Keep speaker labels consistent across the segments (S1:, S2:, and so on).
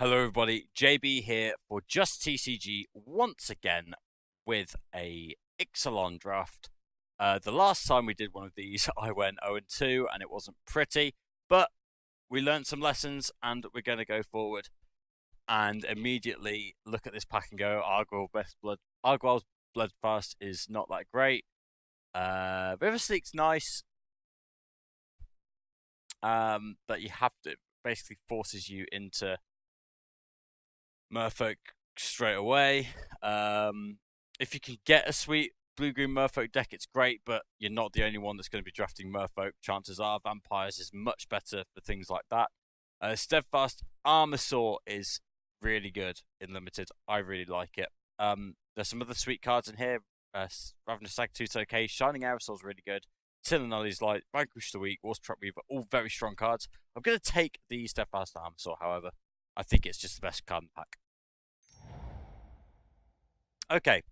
S1: Hello everybody, JB here for Just TCG once again with a Ixalan draft. The last time we did one of these I went 0-2 and it wasn't pretty, but we learned some lessons and we're going to go forward and immediately look at this pack and go, Arguel's Bloodfast is not that great. River Sneak's nice, but you have to, basically forces you into Merfolk straight away. If you can get a sweet blue-green Merfolk deck, it's great, but you're not the only one that's going to be drafting Merfolk. Chances are Vampires is much better for things like that. Steadfast Armasaur is really good in Limited. I really like it. There's some other sweet cards in here. Ravenous Sagtooth's okay. Shining Aerosol's really good. Tillinelli's Light, Vanquish the Weak, Watertrap Weaver, all very strong cards. I'm going to take the Steadfast Armasaur, however. I think it's just the best card in the pack. Okay,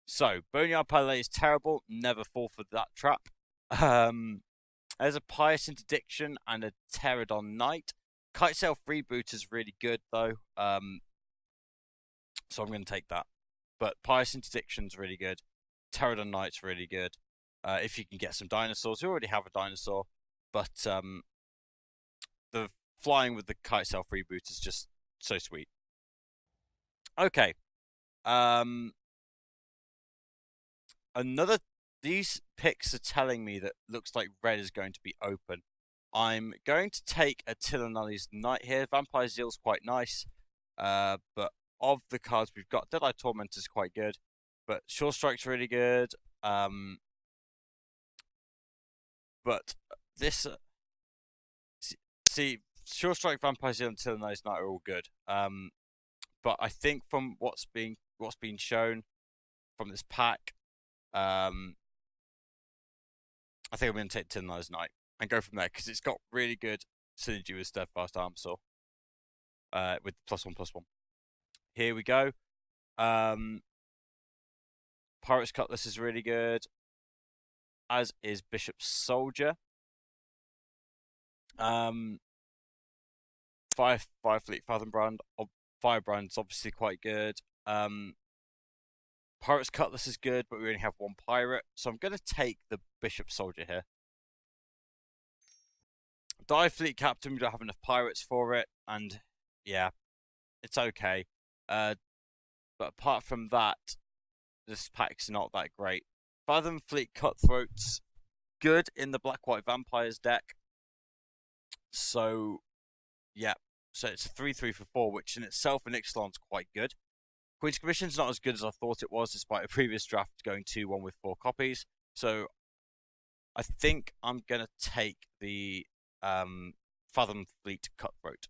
S1: so Boneyard Palais is terrible. Never fall for that trap. There's a Pious Interdiction and a Pterodon Knight. Kitesail Freeboot is really good though. So I'm going to take that. But Pious Interdiction's really good. Pterodon Knight's really good. If you can get some dinosaurs, you already have a dinosaur, but the flying with the Kitesail Freeboot is just so sweet. Okay. These picks are telling me that looks like red is going to be open. I'm going to take a Tillinelli's Knight here. Vampire Zeal's quite nice. But of the cards we've got, Deadeye Tormentor's quite good. But Sure Strike's really good. But this... see, Sure Strike, Vampire Zeal, and Tillinelli's Knight are all good. But I think from what's been shown from this pack, I think I'm going to take Tillinelli's Knight and go from there because it's got really good synergy with Steadfast Armasaur with +1/+1. Here we go. Pirate's Cutlass is really good, as is Bishop's Soldier. Firefleet Fathombrand. Firebrand's obviously quite good. Pirate's Cutlass is good, but we only have one pirate, so I'm going to take the Bishop Soldier here. Dire Fleet Captain, we don't have enough pirates for it, and yeah, it's okay. But apart from that, this pack's not that great. Fathom Fleet Cutthroat's good in the Black-White Vampires deck. So, yeah. So it's a 3/3 for 4, which in itself in Ixalan's quite good. Queen's Commission's not as good as I thought it was, despite a previous draft going 2-1 with 4 copies. So I think I'm going to take the Fathom Fleet Cutthroat.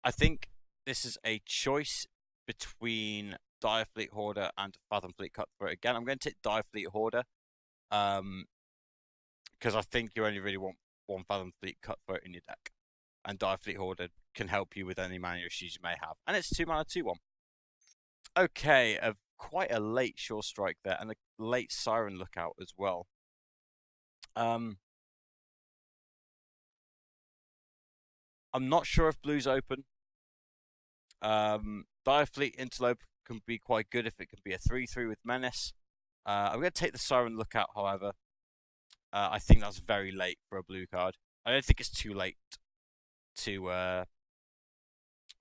S1: I think this is a choice between Dire Fleet Hoarder and Fathom Fleet Cutthroat. Again, I'm going to take Dire Fleet Hoarder because I think you only really want one Fathom Fleet Cutthroat in your deck. And Dire Fleet Hoarder can help you with any mana issues you may have. And it's 2 mana, 2/1. Okay, quite a late Sure Strike there, and a late Siren Lookout as well. I'm not sure if blue's open. Dire Fleet Interlope can be quite good if it can be a 3/3 with Menace. I'm going to take the Siren Lookout, however. I think that's very late for a blue card. I don't think it's too late to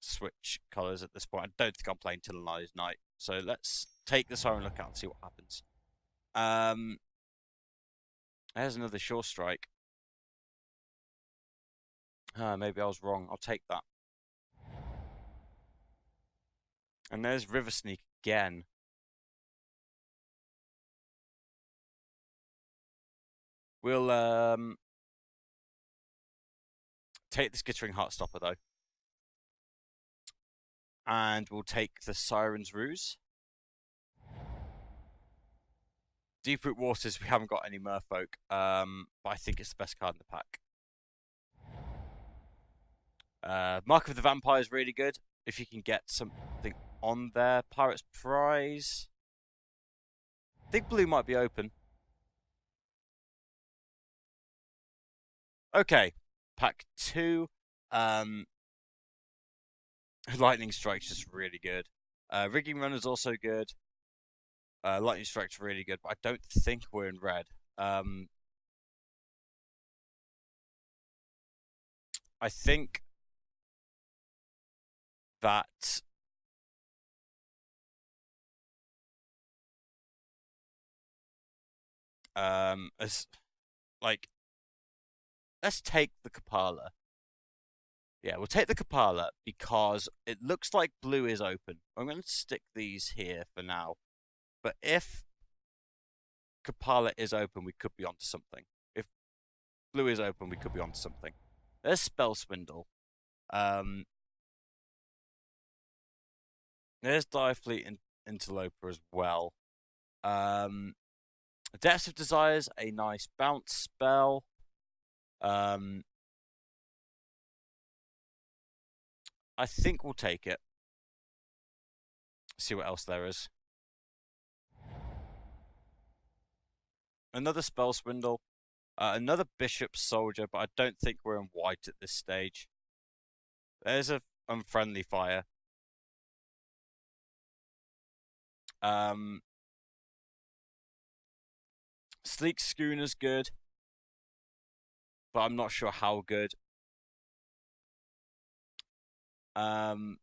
S1: switch colours at this point. I don't think I'm playing Tillinelli's Knight. So let's take the Siren Lookout and see what happens. There's another Sure Strike. Maybe I was wrong. I'll take that. And there's River Sneak again. We'll take the Skittering Heartstopper though. And we'll take the Siren's Ruse. Deep-Root Waters, we haven't got any Merfolk, but I think it's the best card in the pack. Mark of the Vampire is really good. If you can get something on there. Pirate's Prize. I think blue might be open. Okay, pack 2. Lightning Strike's just really good. Rigging Runner's also good. Lightning Strike's really good, but I don't think we're in red. I think that as like let's take the Kapala. Yeah, we'll take the Kapala because it looks like blue is open. I'm going to stick these here for now. But if Kapala is open, we could be onto something. If blue is open, we could be onto something. There's Spell Swindle. There's Direfleet Interloper as well. Depths of Desire's a nice bounce spell. I think we'll take it. See what else there is. Another Spell Swindle. Another Bishop Soldier, but I don't think we're in white at this stage. There's a Unfriendly Fire. Sleek Schooner's good, but I'm not sure how good. Hmm.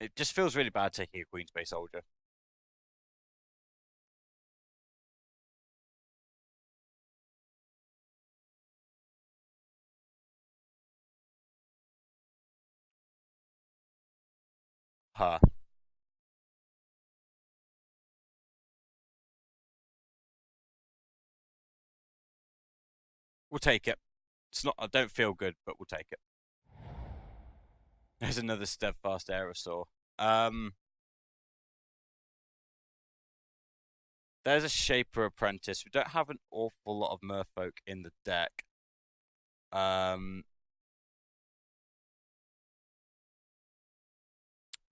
S1: It just feels really bad taking a Queensbay Soldier. Huh. We'll take it. It's not. I don't feel good, but we'll take it. There's another Steadfast Aerosaur. There's a Shaper Apprentice. We don't have an awful lot of Merfolk in the deck.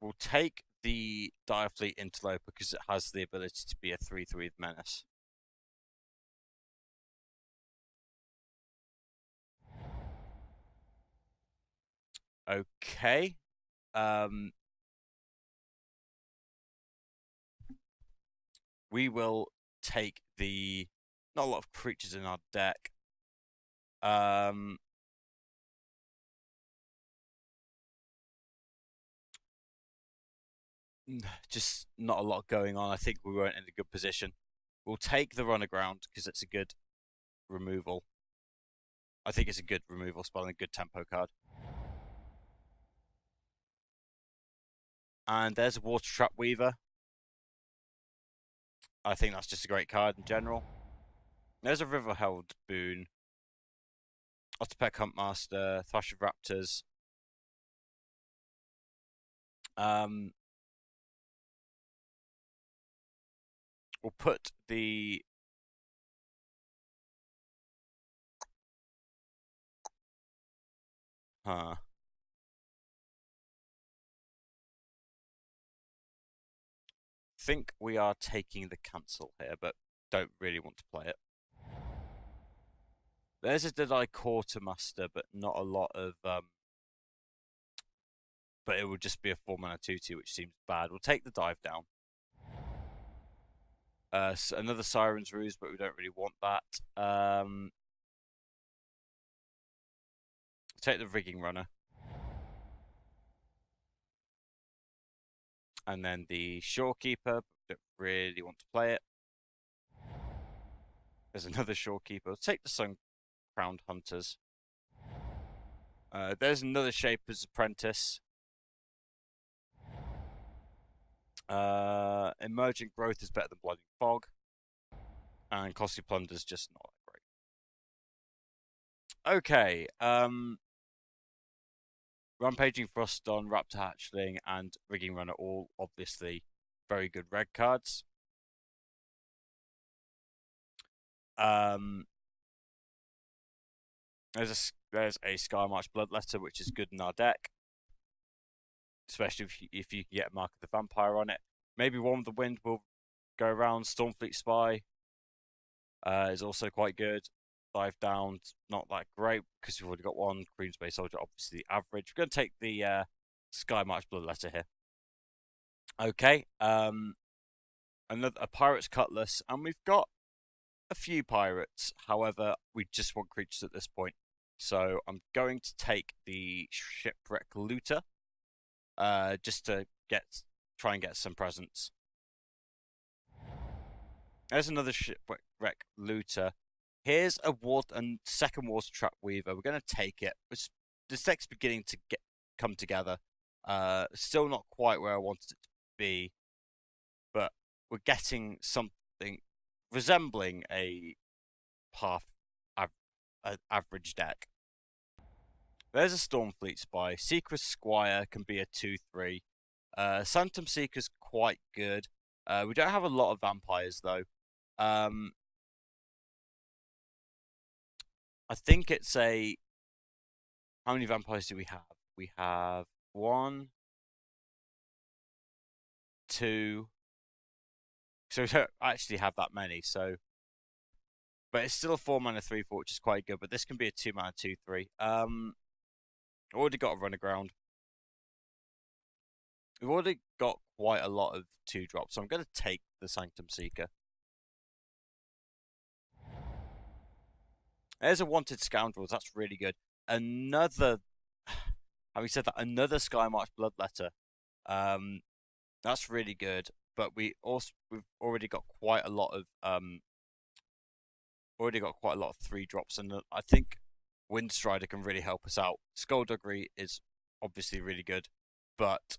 S1: We'll take the Direfleet Interloper because it has the ability to be a 3/3 menace. Okay. We will take the not a lot of creatures in our deck. Just not a lot going on. I think we weren't in a good position. We'll take the Run Aground because it's a good removal. I think it's a good removal spell and a good tempo card. And there's a Water Trap Weaver. I think that's just a great card in general. There's a Riverheld Boon. Otterpeck Huntmaster, Thrash of Raptors. We'll put the think we are taking the cancel here, but don't really want to play it. There's a Deadeye Quartermaster, but not a lot of but it would just be a 4-mana 2/2, which seems bad. We'll take the dive down. So another Siren's Ruse, but we don't really want that. Take the Rigging Runner. And then the Shorekeeper, don't really want to play it. There's another Shorekeeper. We'll take the Sun Crowned Hunters. There's another Shaper's Apprentice. Emergent Growth is better than Blooding Fog. And Costly Plunder's just not that great. Okay. Rampaging Froston, Raptor Hatchling, and Rigging Runner, all obviously very good red cards. There's a Skymarch Bloodletter, which is good in our deck, especially if you can get a Mark of the Vampire on it. Maybe One with the Wind will go around. Stormfleet Spy is also quite good. Dive down, not that great because we've already got one. Queen Space Soldier, obviously average. We're going to take the Sky March Bloodletter here. Okay, a Pirate's Cutlass, and we've got a few pirates. However, we just want creatures at this point. So I'm going to take the Shipwreck Looter, just to try and get some presents. There's another Shipwreck Looter. Here's a second Water Trap Weaver. We're going to take it. This deck's beginning to come together. Still not quite where I wanted it to be, but we're getting something resembling a average deck. There's a Stormfleet Spy. Secret Squire can be a 2/3. Phantom Seeker's quite good. We don't have a lot of vampires though. I think it's a. How many vampires do we have? We have 1, 2. So we don't actually have that many. So, but it's still a 4-mana 3/4, which is quite good. But this can be a 2-mana 2/3. Already got a run aground. We've already got quite a lot of 2-drops, so I'm going to take the Sanctum Seeker. There's a Wanted Scoundrels. That's really good. Another, having said that, another Sky March Bloodletter. That's really good. But we've already got quite a lot of 3-drops, and I think Windstrider can really help us out. Skullduggery is obviously really good, but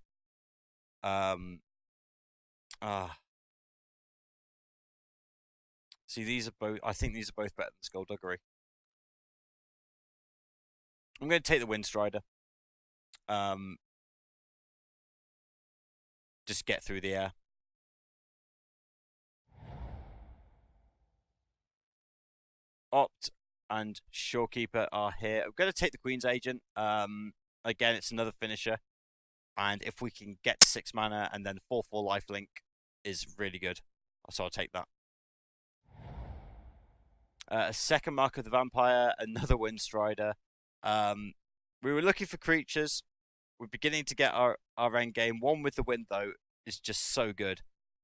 S1: see, these are both. I think these are both better than Skullduggery. I'm going to take the Windstrider. Just get through the air. Opt and Shorekeeper are here. I'm going to take the Queen's Agent. Again, it's another finisher. And if we can get 6 mana and then 4/4 lifelink is really good. So I'll take that. A second Mark of the Vampire, another Windstrider. We were looking for creatures. We're beginning to get our end game. One with the Wind, though, is just so good.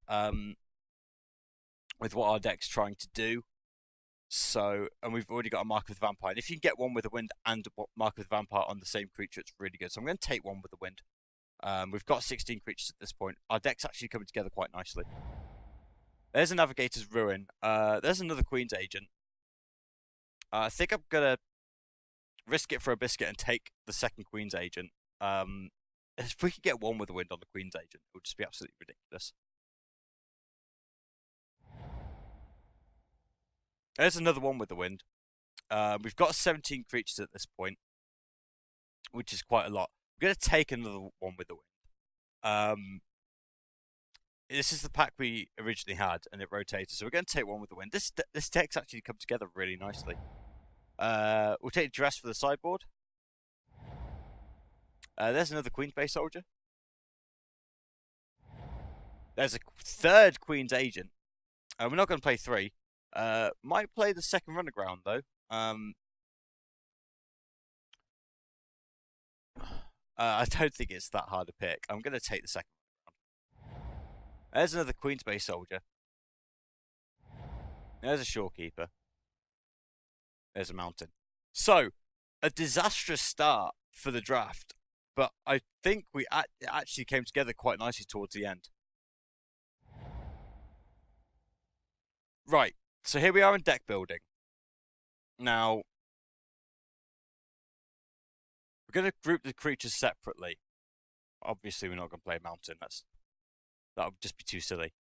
S1: With what our deck's trying to do. So, and we've already got a Mark of the Vampire. And if you can get one with the Wind and Mark of the Vampire on the same creature, it's really good. So I'm going to take one with the Wind. We've got 16 creatures at this point. Our deck's actually coming together quite nicely. There's a Navigator's Ruin. There's another Queen's Agent. I think I'm going to risk it for a biscuit and take the second Queen's Agent. If we could get one with the Wind on the Queen's Agent, it would just be absolutely ridiculous. There's another one with the Wind. We've got 17 creatures at this point, which is quite a lot. We're going to take another one with the Wind. This is the pack we originally had, and it rotated. So we're going to take one with the Wind. This deck's actually come together really nicely. We'll take Dress for the sideboard. There's another Queen Space Soldier. There's a third Queen's Agent. We're not going to play 3. Might play the second run aground though. I don't think it's that hard to pick. I'm going to take the second run aground. There's another Queen Space Soldier. There's a Shorekeeper. There's a Mountain. So, a disastrous start for the draft, but I think it actually came together quite nicely towards the end. Right. So here we are in deck building. Now, we're going to group the creatures separately. Obviously, we're not going to play Mountain. That would just be too silly.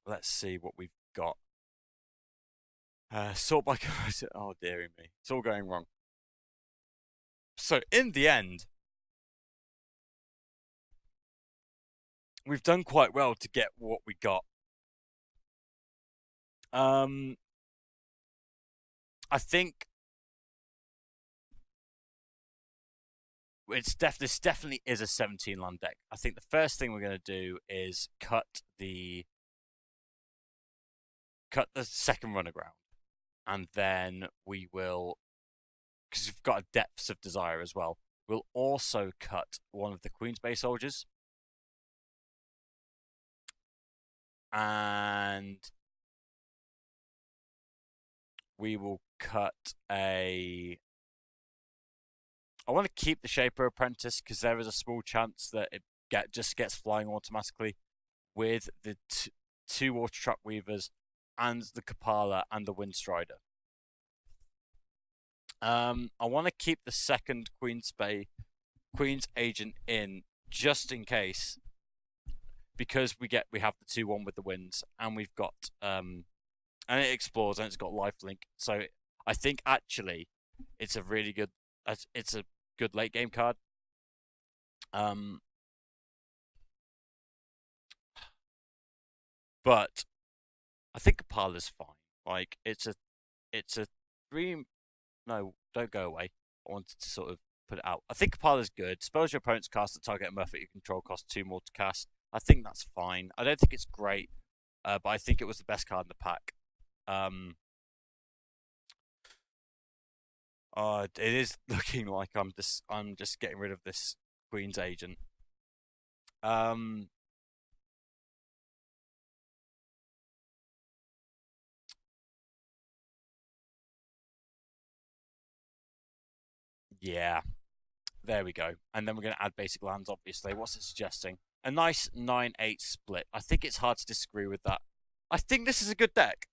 S1: Let's see what we've got. Sort by... Oh, dearie me. It's all going wrong. So, in the end, we've done quite well to get what we got. I think this definitely is a 17 land deck. I think the first thing we're going to do is cut the second runner ground, and then we will, because we've got a Depths of Desire as well. We'll also cut one of the Queen's Bay soldiers, and we will cut a. I want to keep the Shaper Apprentice because there is a small chance that it just gets flying automatically with the two Water Trap Weavers and the Kapala and the Windstrider. I want to keep the second Queen's Agent in just in case, because we have the 2/1 with the winds, and we've got and it explores and it's got lifelink. So I think actually it's a really good late game card. But I think Kapala's fine. Like it's a three. No, don't go away. I wanted to sort of put it out. I think Kapala's good. Spells your opponent's cast at target Murph you control cost 2 more to cast. I think that's fine. I don't think it's great, but I think it was the best card in the pack. It is looking like I'm just getting rid of this Queen's Agent. Yeah, there we go. And then we're going to add basic lands, obviously. What's it suggesting? A nice 9-8 split. I think it's hard to disagree with that. I think this is a good deck.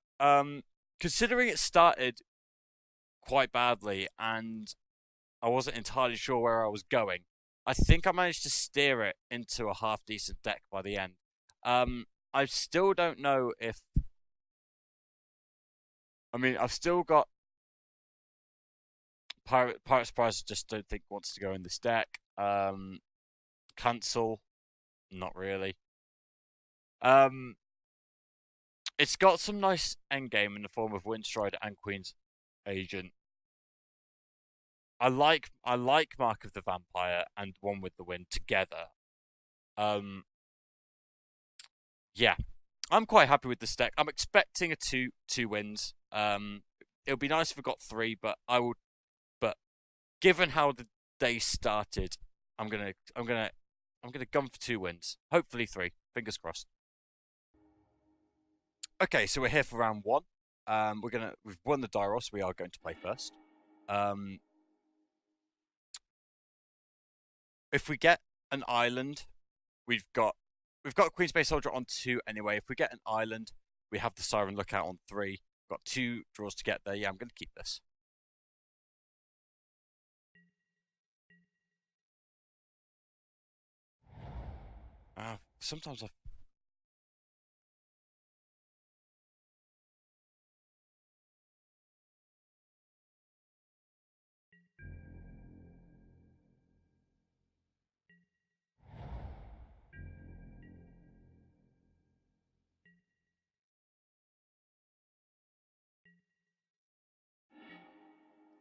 S1: Considering it started quite badly and I wasn't entirely sure where I was going, I think I managed to steer it into a half decent deck by the end. I still don't know if. I mean, I've still got Pirate Surprise. Just don't think wants to go in this deck. Cancel, not really. It's got some nice endgame in the form of Windstrider and Queen's Agent. I like Mark of the Vampire and One with the Wind together. Yeah, I'm quite happy with this deck. I'm expecting a two wins. It would be nice if we got 3, but given how the day started, I'm gonna gun for 2 wins. Hopefully 3. Fingers crossed. Okay, so we're here for round 1. We've won the Dyros. We are going to play first. If we get an island, we've got Queen's Bay Soldier on 2 anyway. If we get an island, we have the Siren Lookout on 3. We've got 2 draws to get there. Yeah, I'm going to keep this. Sometimes I.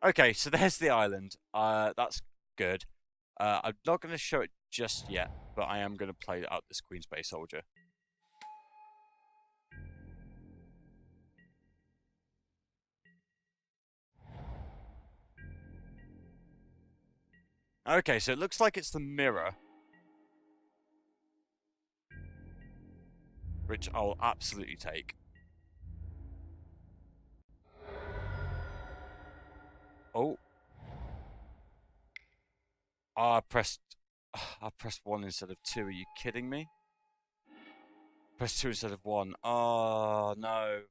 S1: Okay, so there's the island. That's good. I'm not going to show it just yet, but I am going to play out this Queen's Bay Soldier. Okay, so it looks like it's the mirror, which I'll absolutely take. Oh. I pressed 1 instead of 2. Are you kidding me? Press 2 instead of 1. Oh, no.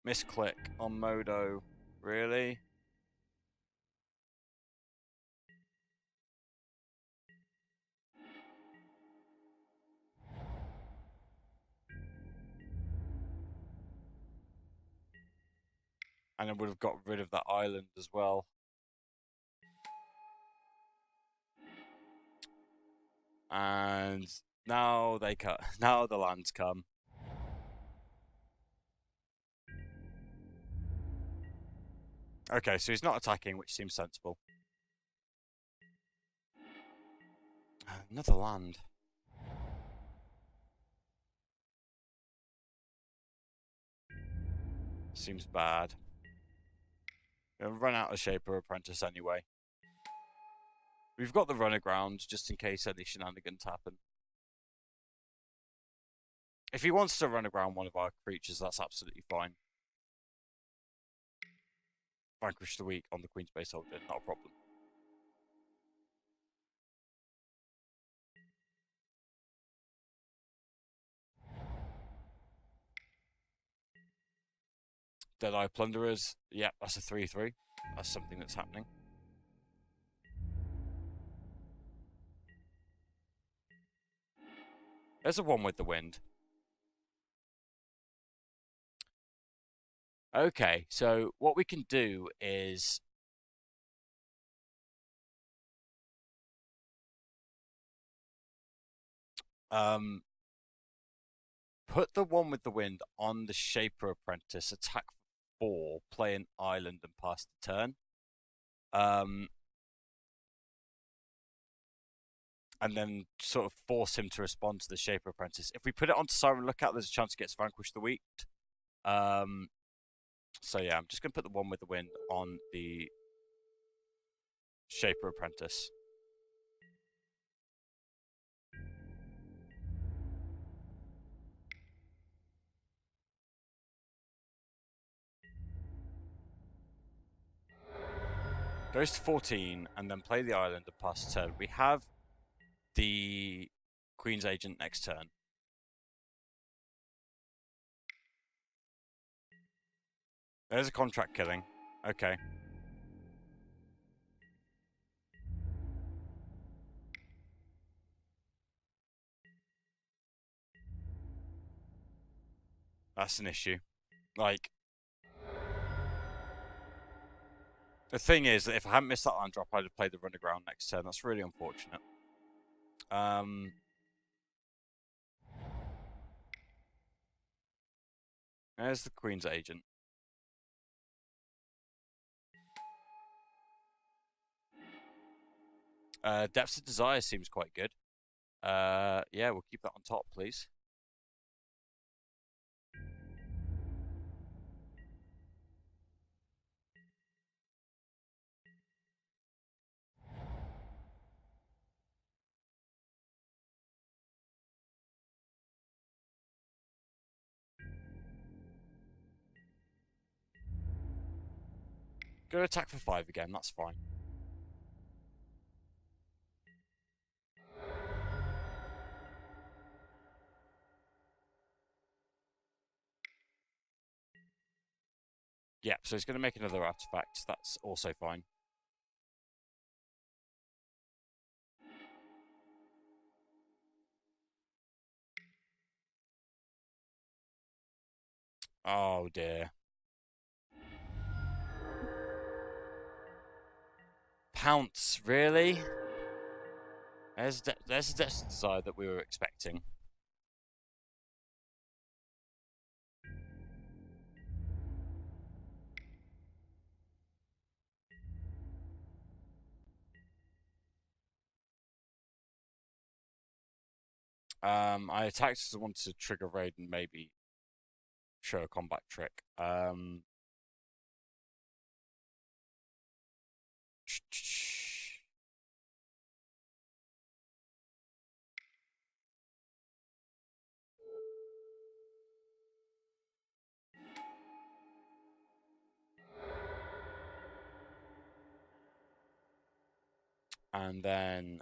S1: Misclick on Modo. Really? And I would have got rid of that island as well. And now they cut. Now the lands come. Okay, so he's not attacking, which seems sensible. Another land. Seems bad. We'll run out of Shaper Apprentice anyway. We've got the run aground just in case any shenanigans happen. If he wants to run aground one of our creatures, that's absolutely fine. Vanquish the weak on the Queen's base holder, not a problem. Deadeye Plunderers, yep, that's a 3-3. That's something that's happening. There's a one with the wind. Okay, so what we can do is put the one with the wind on the Shaper Apprentice, attack 4, play an island and pass the turn. And then sort of force him to respond to the Shaper Apprentice. If we put it onto Siren Lookout, there's a chance it gets Vanquish the Weak. So yeah, I'm just going to put the one with the wind on the Shaper Apprentice. Goes to 14, and then play the island and pass the turn. We have the Queen's Agent next turn. There's a contract killing. Okay. That's an issue. Like, the thing is that if I hadn't missed that land drop, I'd have played the run aground next turn. That's really unfortunate. There's the Queen's Agent. Depths of Desire seems quite good. Yeah, we'll keep that on top, please. Go attack for 5 again, that's fine. Yeah, so he's going to make another artifact. That's also fine. Oh dear. Pounce, really? There's the Depths of Desire that we were expecting. I attacked as I wanted to trigger raid and maybe show a combat trick. And then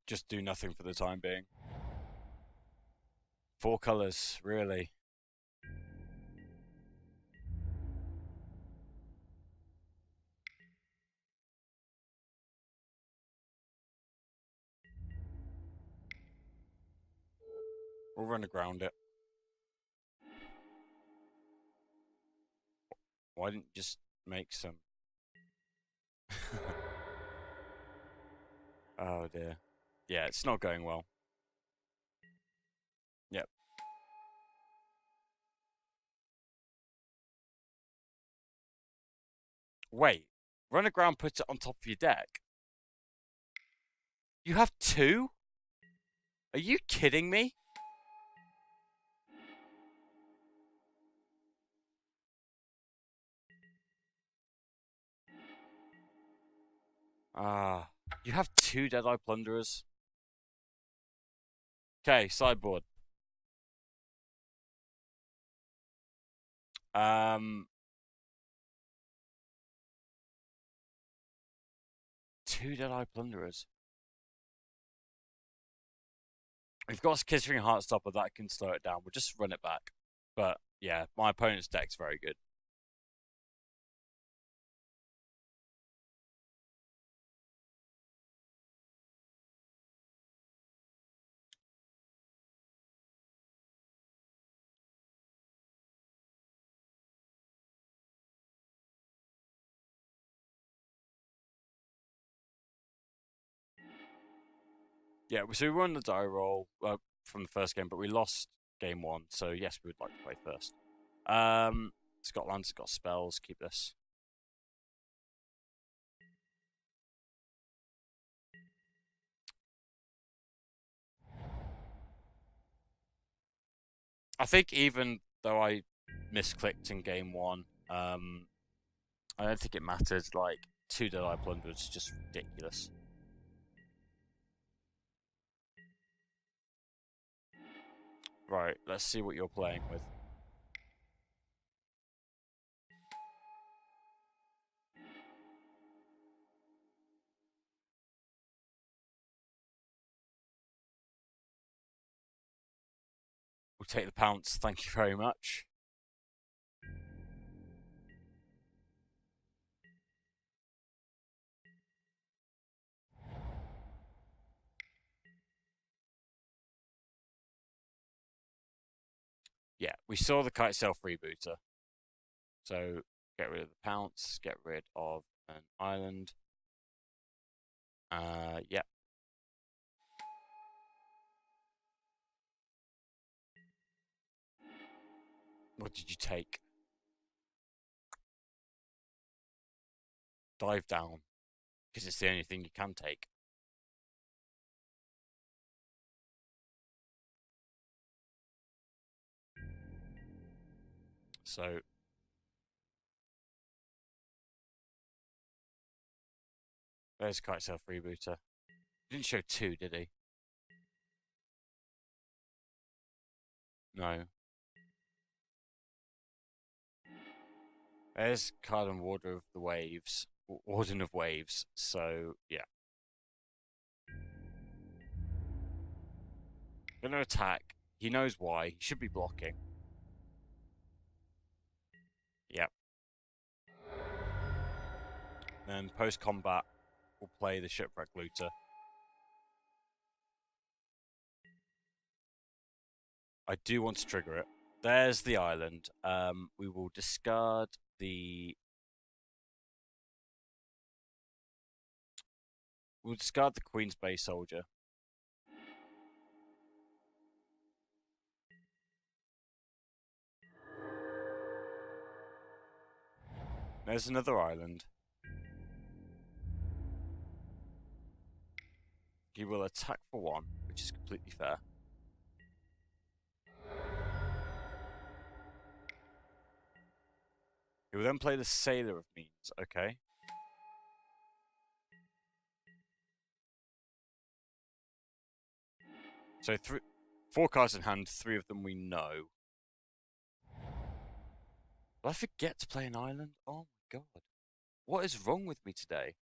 S1: just do nothing for the time being. 4 colors, really. We'll run aground it. Why didn't you just make some? Oh dear. Yeah, it's not going well. Yep. Wait, run aground, put it on top of your deck. You have 2? Are you kidding me? Ah, you have 2 Deadeye Plunderers. Okay, sideboard. Um, 2 Deadeye Plunderers. We've got Kissing Heartstopper that can slow it down. We'll just run it back. But yeah, my opponent's deck's very good. Yeah, so we won the die roll from the first game, but we lost game 1. So yes, we would like to play first. Scotland's got spells. Keep this. I think even though I misclicked in game 1, I don't think it mattered. Like 2 Deadeye Plunder is just ridiculous. Right, let's see what you're playing with. We'll take the pounce. Thank you very much. Yeah, we saw the kite self rebooter. So get rid of the pounce, get rid of an island. Yeah. What did you take? Dive down, because it's the only thing you can take. So there's kite self rebooter. He didn't show 2, did he? No. There's card and Warden of the Waves. Warden of Waves. So yeah. Gonna attack. He knows why. He should be blocking. Yep. Then post combat, we'll play the Shipwreck Looter. I do want to trigger it. There's the island. We will discard the. We'll discard the Queen's Bay Soldier. There's another island. He will attack for 1, which is completely fair. He will then play the Sailor of Means, okay? So 4 cards in hand, 3 of them we know. Will I forget to play an island? Oh my god. What is wrong with me today?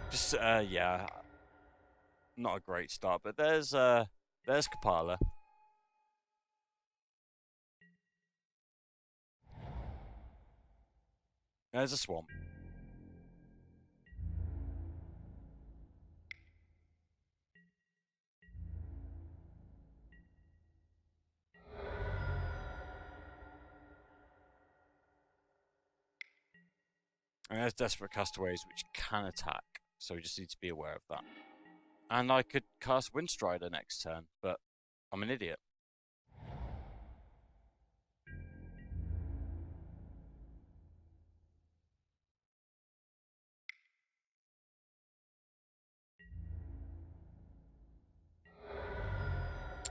S1: Just, yeah. Not a great start, but there's Kapala. There's a swamp. And there's Desperate Castaways, which can attack. So we just need to be aware of that. And I could cast Windstrider next turn, but I'm an idiot.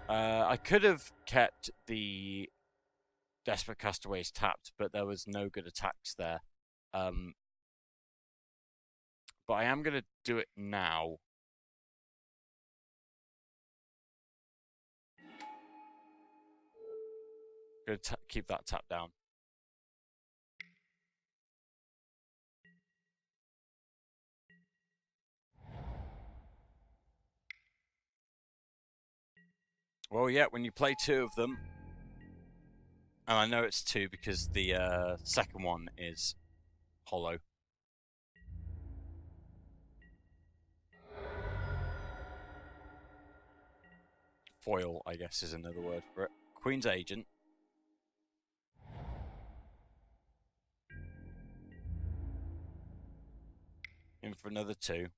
S1: I could have kept the Desperate Castaways tapped, but there was no good attacks there. But I am going to do it now. Going to keep that tap down. Well, yeah, when you play two of them, and I know it's two because the second one is hollow. Foil, I guess, is another word for it. Queen's Agent. In for another two.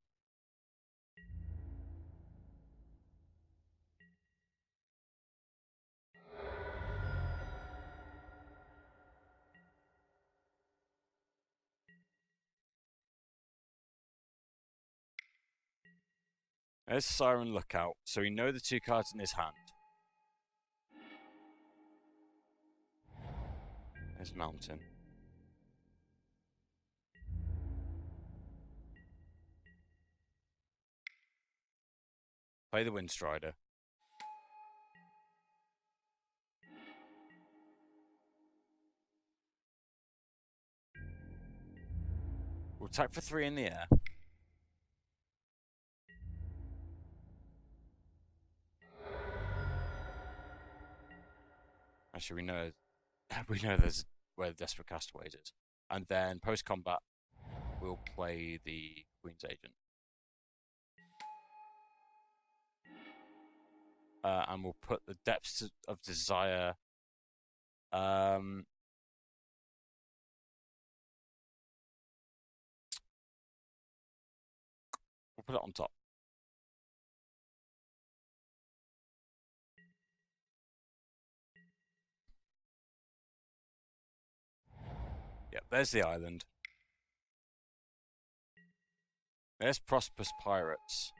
S1: There's Siren Lookout, so we know the two cards in his hand. There's Mountain. Play the Windstrider. We'll attack for 3 in the air. Actually, we know there's where the Desperate Castaways is. And then post combat, we'll play the Queen's Agent. And we'll put the Depths of Desire. We'll put it on top. Yep, there's the island. There's Prosperous Pirates.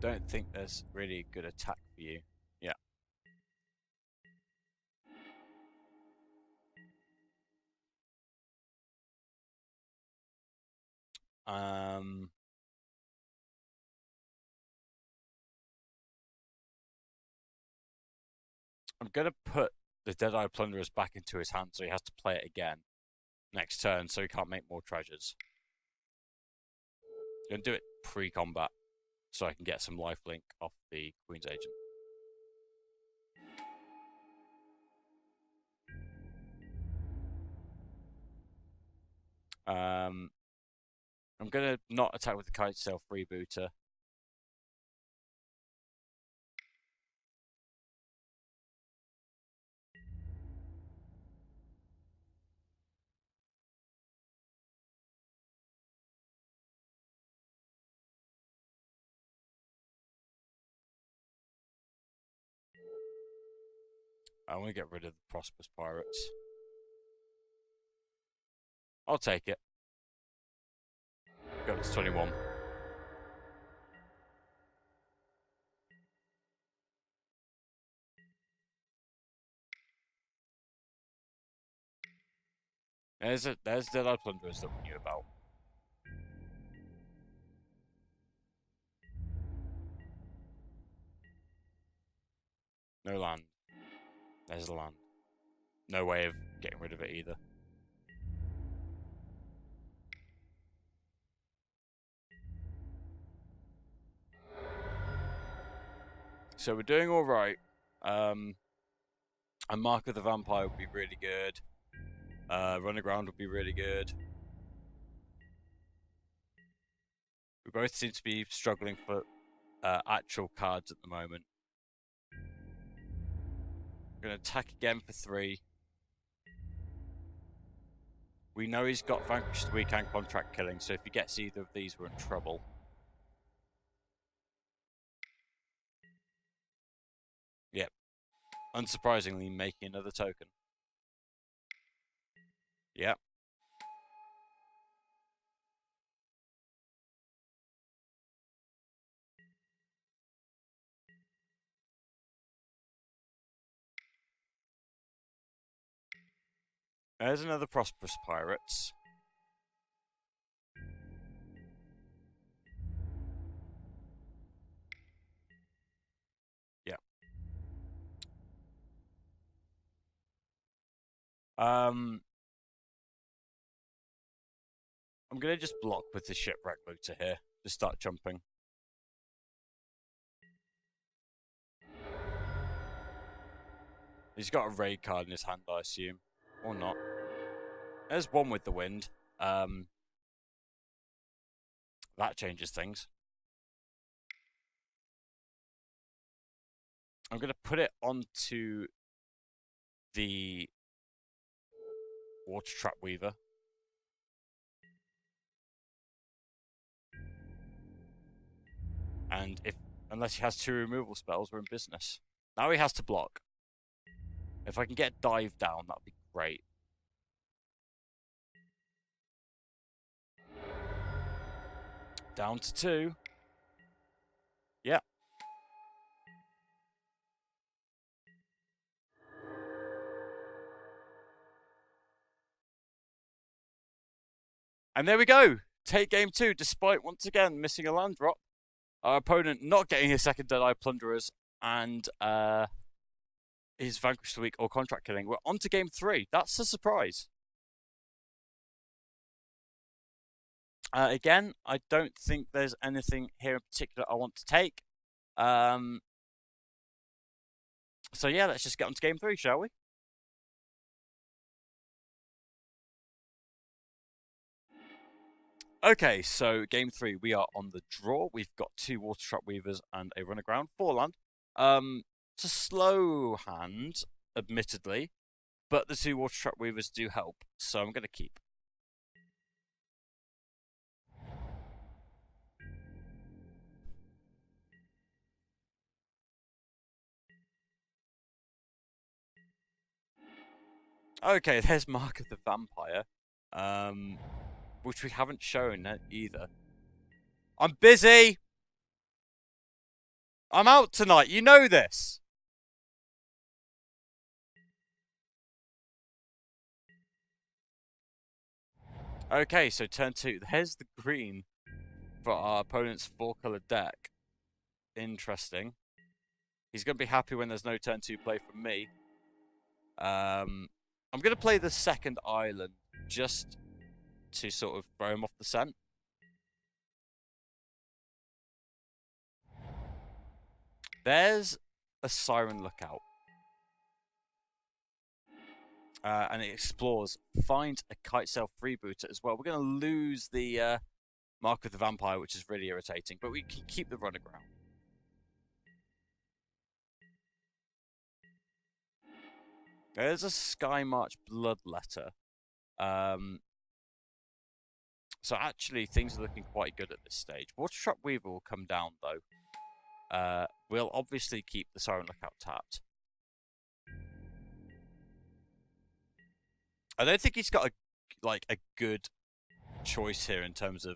S1: Don't think there's really a good attack for you. Yeah. I'm gonna put the Deadeye Plunderers back into his hand so he has to play it again next turn so he can't make more treasures. I'm gonna do it pre-combat so I can get some lifelink off the Queen's Agent. I'm gonna not attack with the Kite Sail Freebooter. I want to get rid of the Prosperous Pirates. I'll take it. Go to 21. There's Deadeye Plunderers that we knew about. No land. There's the land. No way of getting rid of it either. So we're doing all right. And Mark of the Vampire would be really good. Run Aground would be really good. We both seem to be struggling for actual cards at the moment. We're going to attack again for 3. We know he's got Vanquish the Weak and Contract Killing, so if he gets either of these, we're in trouble. Yep. Unsurprisingly, making another token. Yep. There's another Prosperous Pirates. Yeah. I'm going to just block with the Shipwreck Looter here. Just start jumping. He's got a raid card in his hand, I assume. Or not. There's one with the wind. That changes things. I'm going to put it onto the Water Trap Weaver. And unless he has 2 removal spells, we're in business. Now he has to block. If I can get Dive down, that'd be great. Down to 2. Yeah. And there we go. Take game 2, despite once again missing a land drop. Our opponent not getting his second Deadeye Plunderers and his Vanquish the Weak or Contract Killing. We're on to game 3. That's a surprise. Again, I don't think there's anything here in particular I want to take. So yeah, let's just get on to game 3, shall we? Okay, so game 3, we are on the draw. We've got 2 Water Trap Weavers and a Run Aground, 4 land. It's a slow hand, admittedly, but the 2 Water Trap Weavers do help, so I'm going to keep. Okay, there's Mark of the Vampire, which we haven't shown either. I'm busy! I'm out tonight, you know this! Okay, so turn 2. There's the green for our opponent's 4-colour deck. Interesting. He's going to be happy when there's no turn 2 play from me. I'm going to play the second island just to sort of throw him off the scent. There's a Siren Lookout. And it explores, finds a Kitesail Freebooter as well. We're going to lose the Mark of the Vampire, which is really irritating, but we can keep the Run Aground. There's a Sky March Bloodletter. So actually, things are looking quite good at this stage. Water Trap Weaver will come down, though. We'll obviously keep the Siren Lookout tapped. I don't think he's got a good choice here in terms of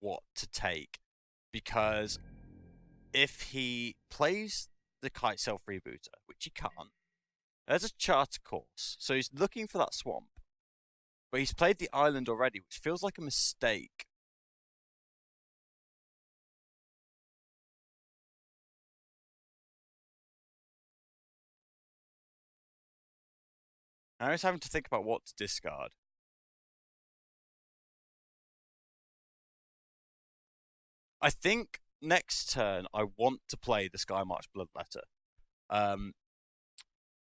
S1: what to take, because if he plays the Kitesail Freebooter, which he can't, there's a charter course, so he's looking for that swamp. But he's played the island already, which feels like a mistake. Now he's having to think about what to discard. I think next turn I want to play the Sky March Bloodletter.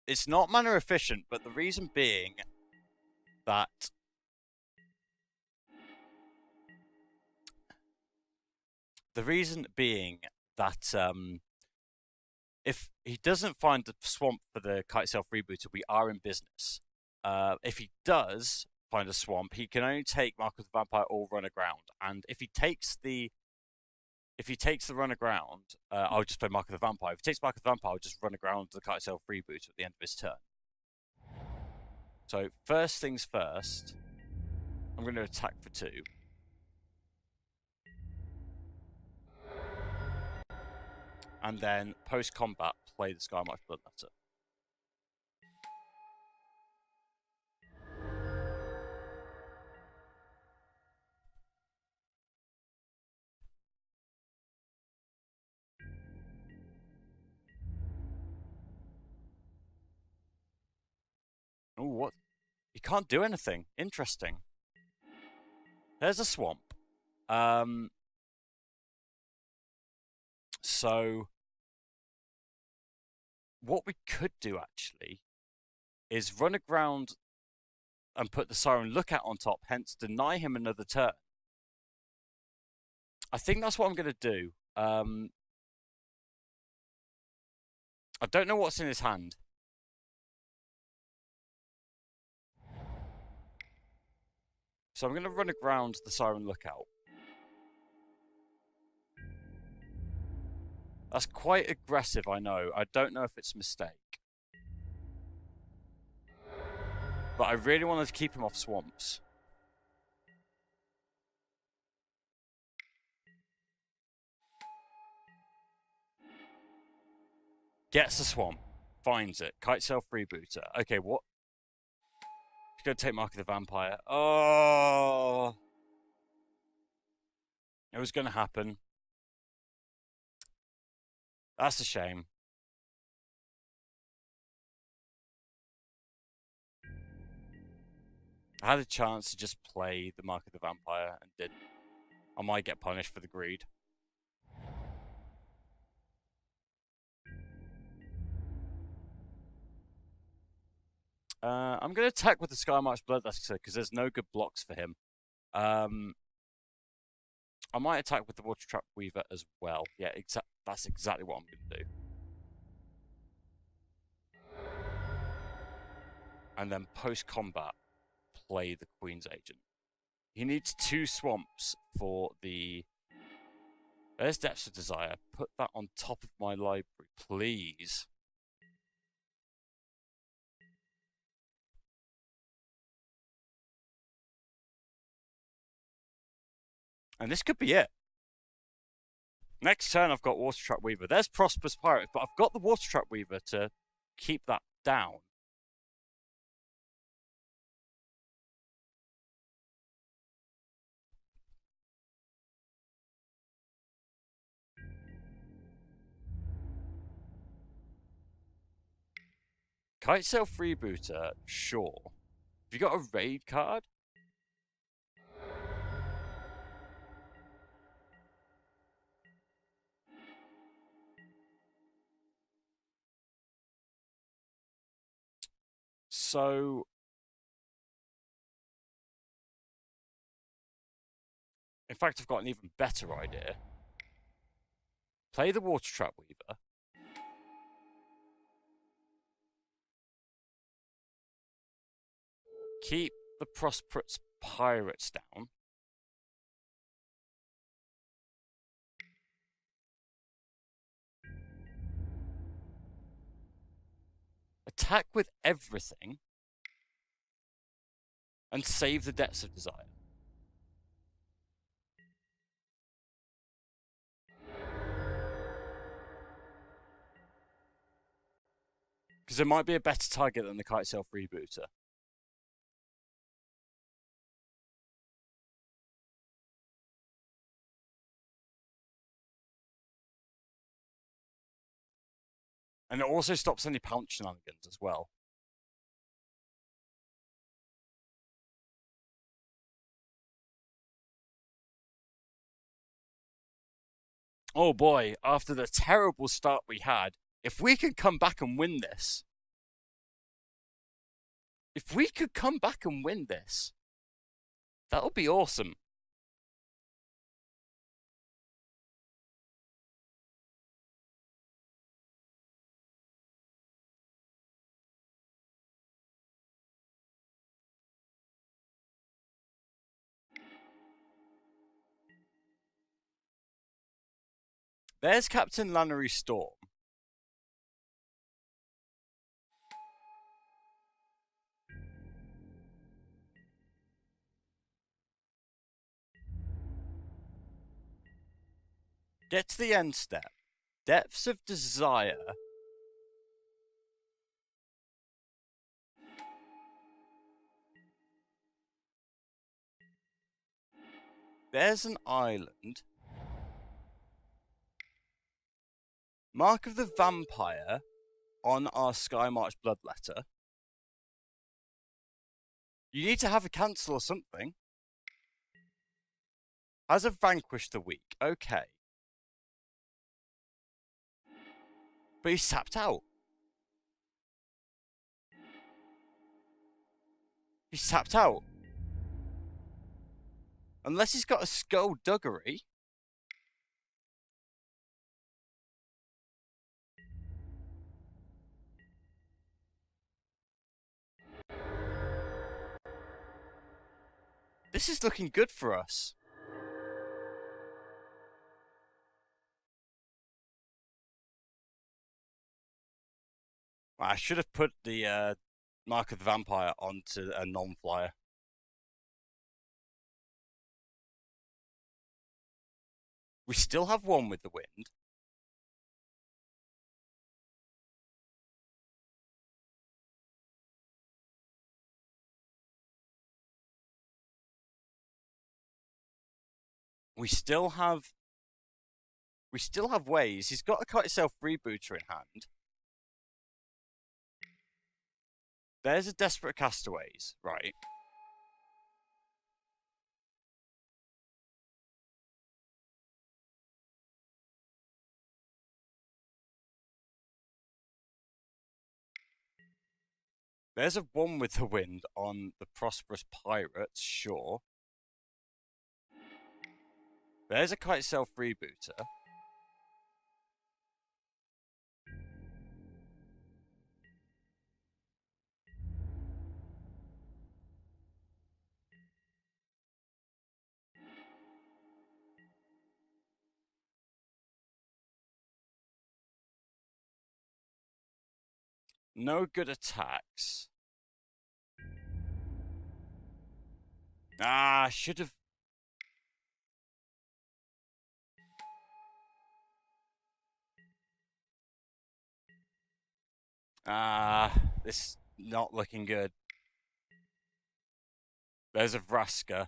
S1: It's not mana efficient, but the reason being that if he doesn't find the swamp for the kite self rebooter, we are in business. If he does find a swamp, he can only take Mark of the Vampire or run aground. And if he takes the run aground, I'll just play Mark of the Vampire. If he takes Mark of the Vampire, I'll just run aground the kite self rebooter at the end of his turn. So first things first, I'm going to attack for 2. And then post-combat, play the Skymarch Bloodletter. Oh, what? He can't do anything. Interesting. There's a swamp. So what we could do actually is run aground and put the Siren Lookout on top, hence deny him another turn. I think that's what I'm going to do. I don't know what's in his hand. So I'm going to run aground the Siren Lookout. That's quite aggressive, I know. I don't know if it's a mistake. But I really wanted to keep him off swamps. Gets the swamp. Finds it. Kite self rebooter. Okay, what? He's going to take Mark of the Vampire. Oh! It was going to happen. That's a shame. I had a chance to just play the Mark of the Vampire and didn't. I might get punished for the greed. I'm going to attack with the Skymarch Bloodletter because there's no good blocks for him. I might attack with the Water Trap Weaver as well. Yeah, that's exactly what I'm going to do. And then post-combat, play the Queen's Agent. He needs 2 swamps for the... There's Depths of Desire. Put that on top of my library, please. And this could be it. Next turn, I've got Water Trap Weaver. There's Prosperous Pirate, but I've got the Water Trap Weaver to keep that down. Kite Self Rebooter, sure. Have you got a raid card? So... In fact, I've got an even better idea. Play the Water Trap Weaver. Keep the Prosperous Pirates down. Attack with everything. And save the Depths of Desire. Because it might be a better target than the Kite Self Rebooter. And it also stops any pounce shenanigans as well. Oh boy, after the terrible start we had, if we could come back and win this. If we could come back and win this, that would be awesome. There's Captain Lannery Storm. Get to the end step. Depths of Desire. There's an island. Mark of the Vampire on our Skymarch Bloodletter. You need to have a cancel or something. Has a Vanquish the Weak. Okay. But he's tapped out. He's tapped out. Unless he's got a Skullduggery. This is looking good for us. I should have put the Mark of the Vampire onto a non-flyer. We still have one with the wind. We still have ways. He's got a Cut Itself Rebooter in hand. There's a Desperate Castaways, right? There's a one with the wind on the Prosperous Pirates, sure. There's a Kite Self Rebooter. No good attacks. Ah, should have. This not looking good. There's a Vraska.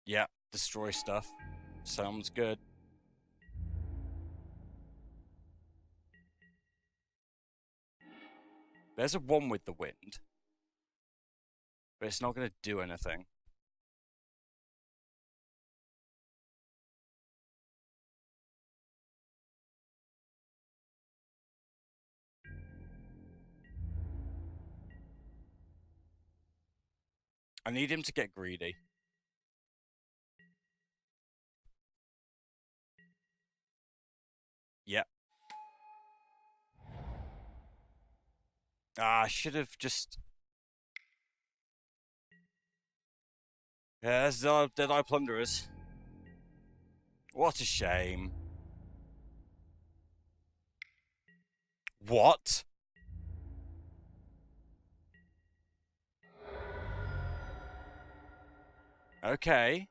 S1: Yeah, destroy stuff. Sounds good. There's a one with the wind. But it's not going to do anything. I need him to get greedy. Yep. I should have just... Yeah, there's the Dead-Eye Plunderers. What a shame. What? Okay.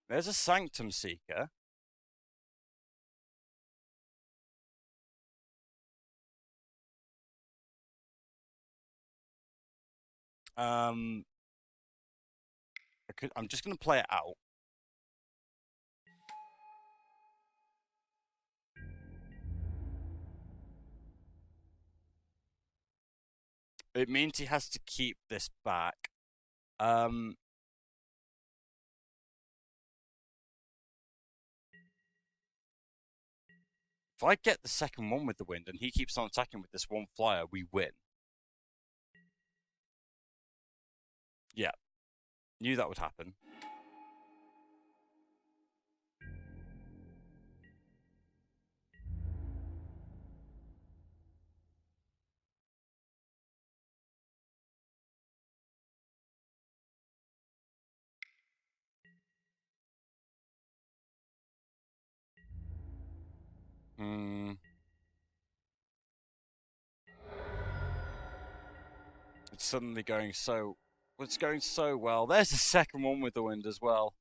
S1: There's a Sanctum Seeker. I'm just going to play it out. It means he has to keep this back. If I get the second one with the wind and he keeps on attacking with this one flyer, we win. Yeah. Knew that would happen. It's suddenly going so... It's going so well. There's the second one with the wind as well.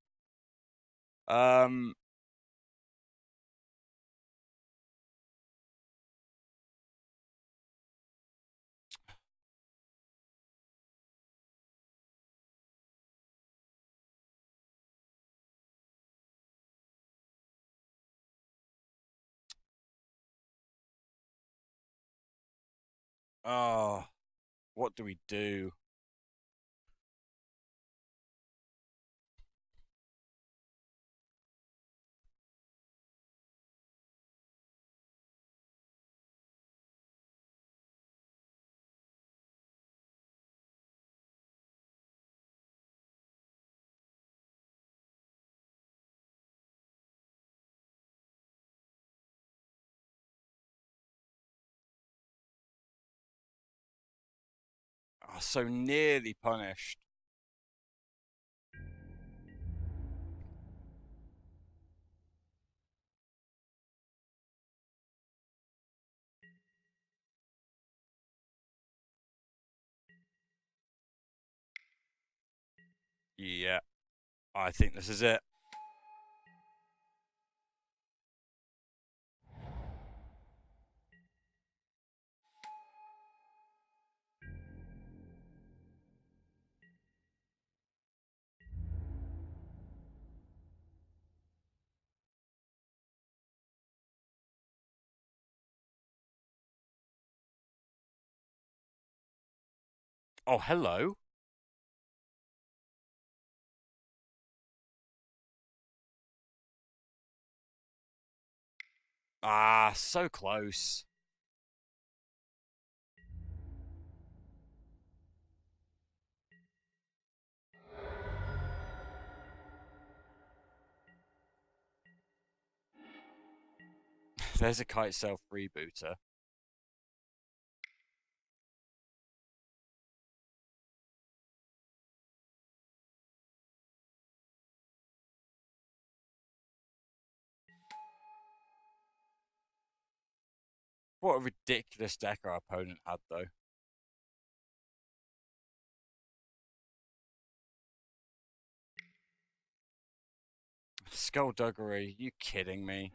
S1: Oh, what do we do? Oh, so nearly punished. Yeah, I think this is it. Oh, hello. Ah, so close. There's a kite self rebooter. What a ridiculous deck our opponent had, though. Skullduggery, you kidding me?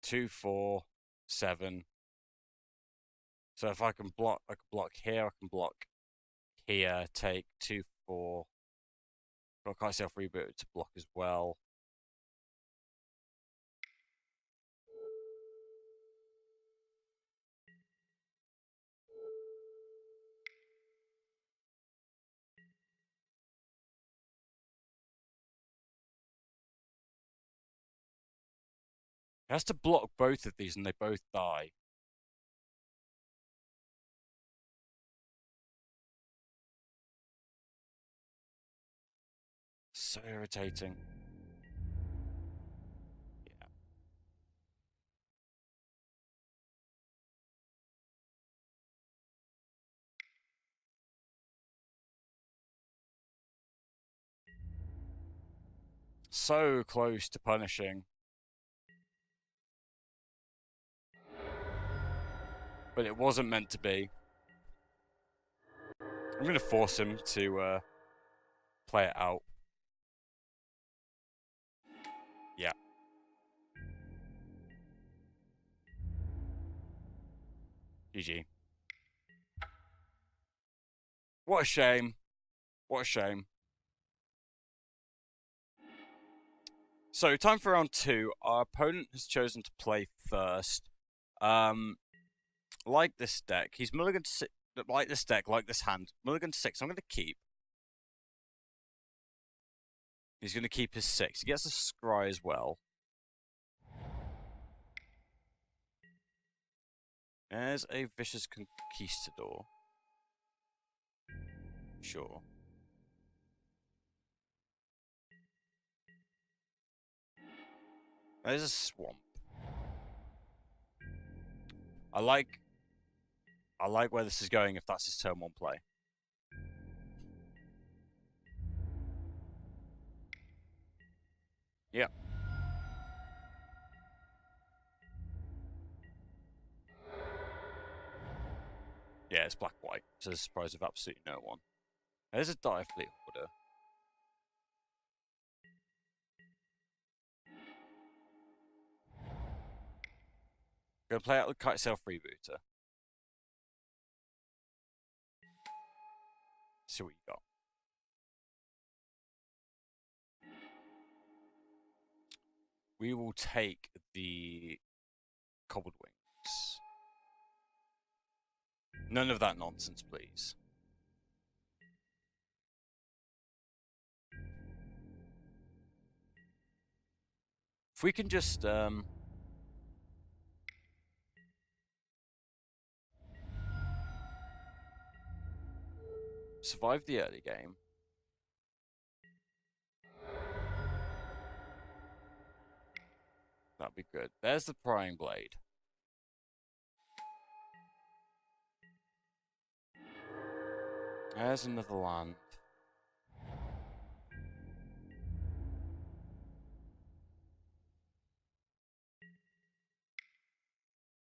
S1: Two, 4, 7. So if I can block here, I can block here, take 2, 4. Got kite self rebooter to block as well. It has to block both of these and they both die. So irritating. Yeah. So close to punishing. But it wasn't meant to be. I'm going to force him to play it out. Yeah. GG. What a shame. What a shame. So, time for round 2. Our opponent has chosen to play first. Like this deck, he's mulligan to 6. Like this deck, like this hand. Mulligan to 6. I'm going to keep. He's going to keep his 6. He gets a scry as well. There's a vicious conquistador. Sure. There's a swamp. I like I like where this is going if that's his turn 1 play. Yeah. Yeah, it's black-white, so the surprise of absolutely no one. There's a dire fleet order. Gonna play out the kite sail freebooter. See what you got. We will take the cobbled wings. None of that nonsense, please. If we can just survive the early game. That'd be good. There's the prying blade. There's another land.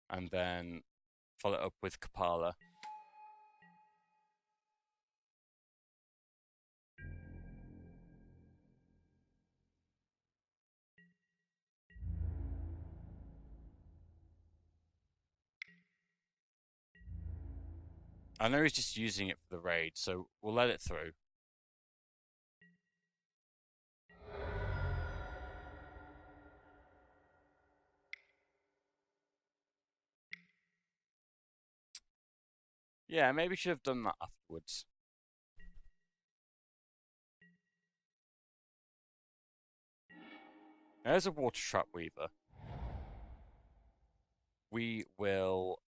S1: And then follow it up with Kapala. I know he's just using it for the raid, so we'll let it through. Yeah, maybe should have done that afterwards. There's a water trap weaver. We will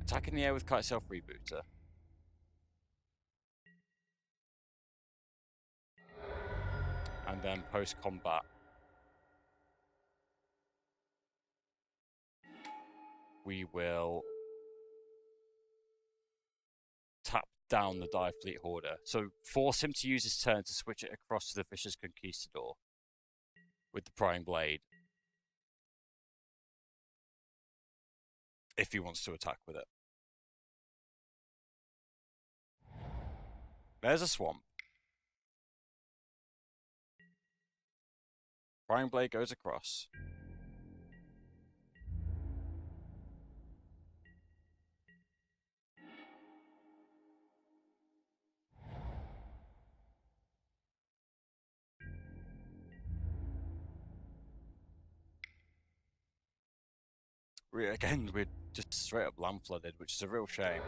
S1: attack in the air with kite sail freebooter. And then post combat. We will tap down the Dire Fleet Hoarder. So force him to use his turn to switch it across to the Vicious Conquistador with the Prying Blade. If he wants to attack with it. There's a swamp. Prying Blade goes across. Again, we're just straight up land flooded, which is a real shame.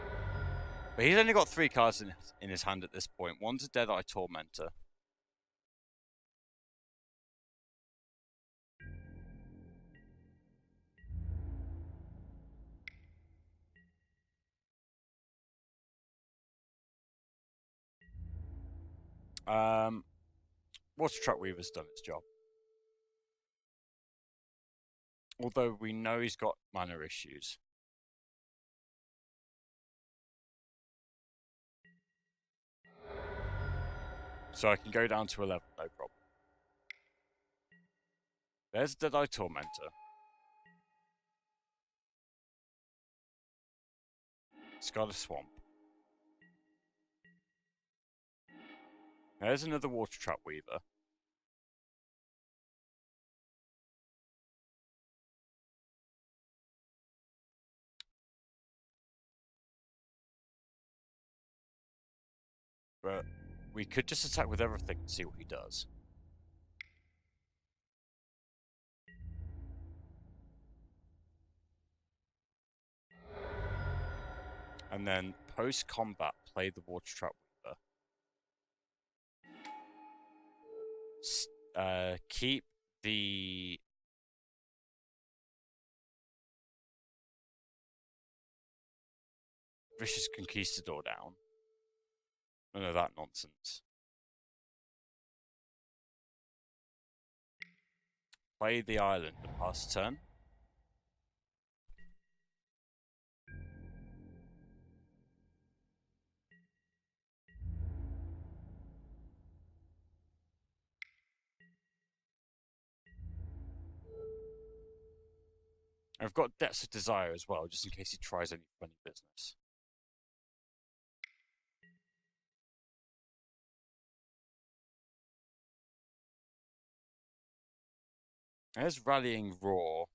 S1: But he's only got 3 cards in his hand at this point. One's a Deadeye Tormentor. Water Trap Weaver's done its job. Although we know he's got mana issues. So I can go down to 11, no problem. There's Deadeye Tormentor. It's got a swamp. There's another Water Trap Weaver. But we could just attack with everything and see what he does. And then post-combat, play the Water Trap Weaver. Keep the Vicious Conquistador down. None of that nonsense. Play the island and pass turn. I've got Depths of Desire as well, just in case he tries any funny business. There's Rallying Roar.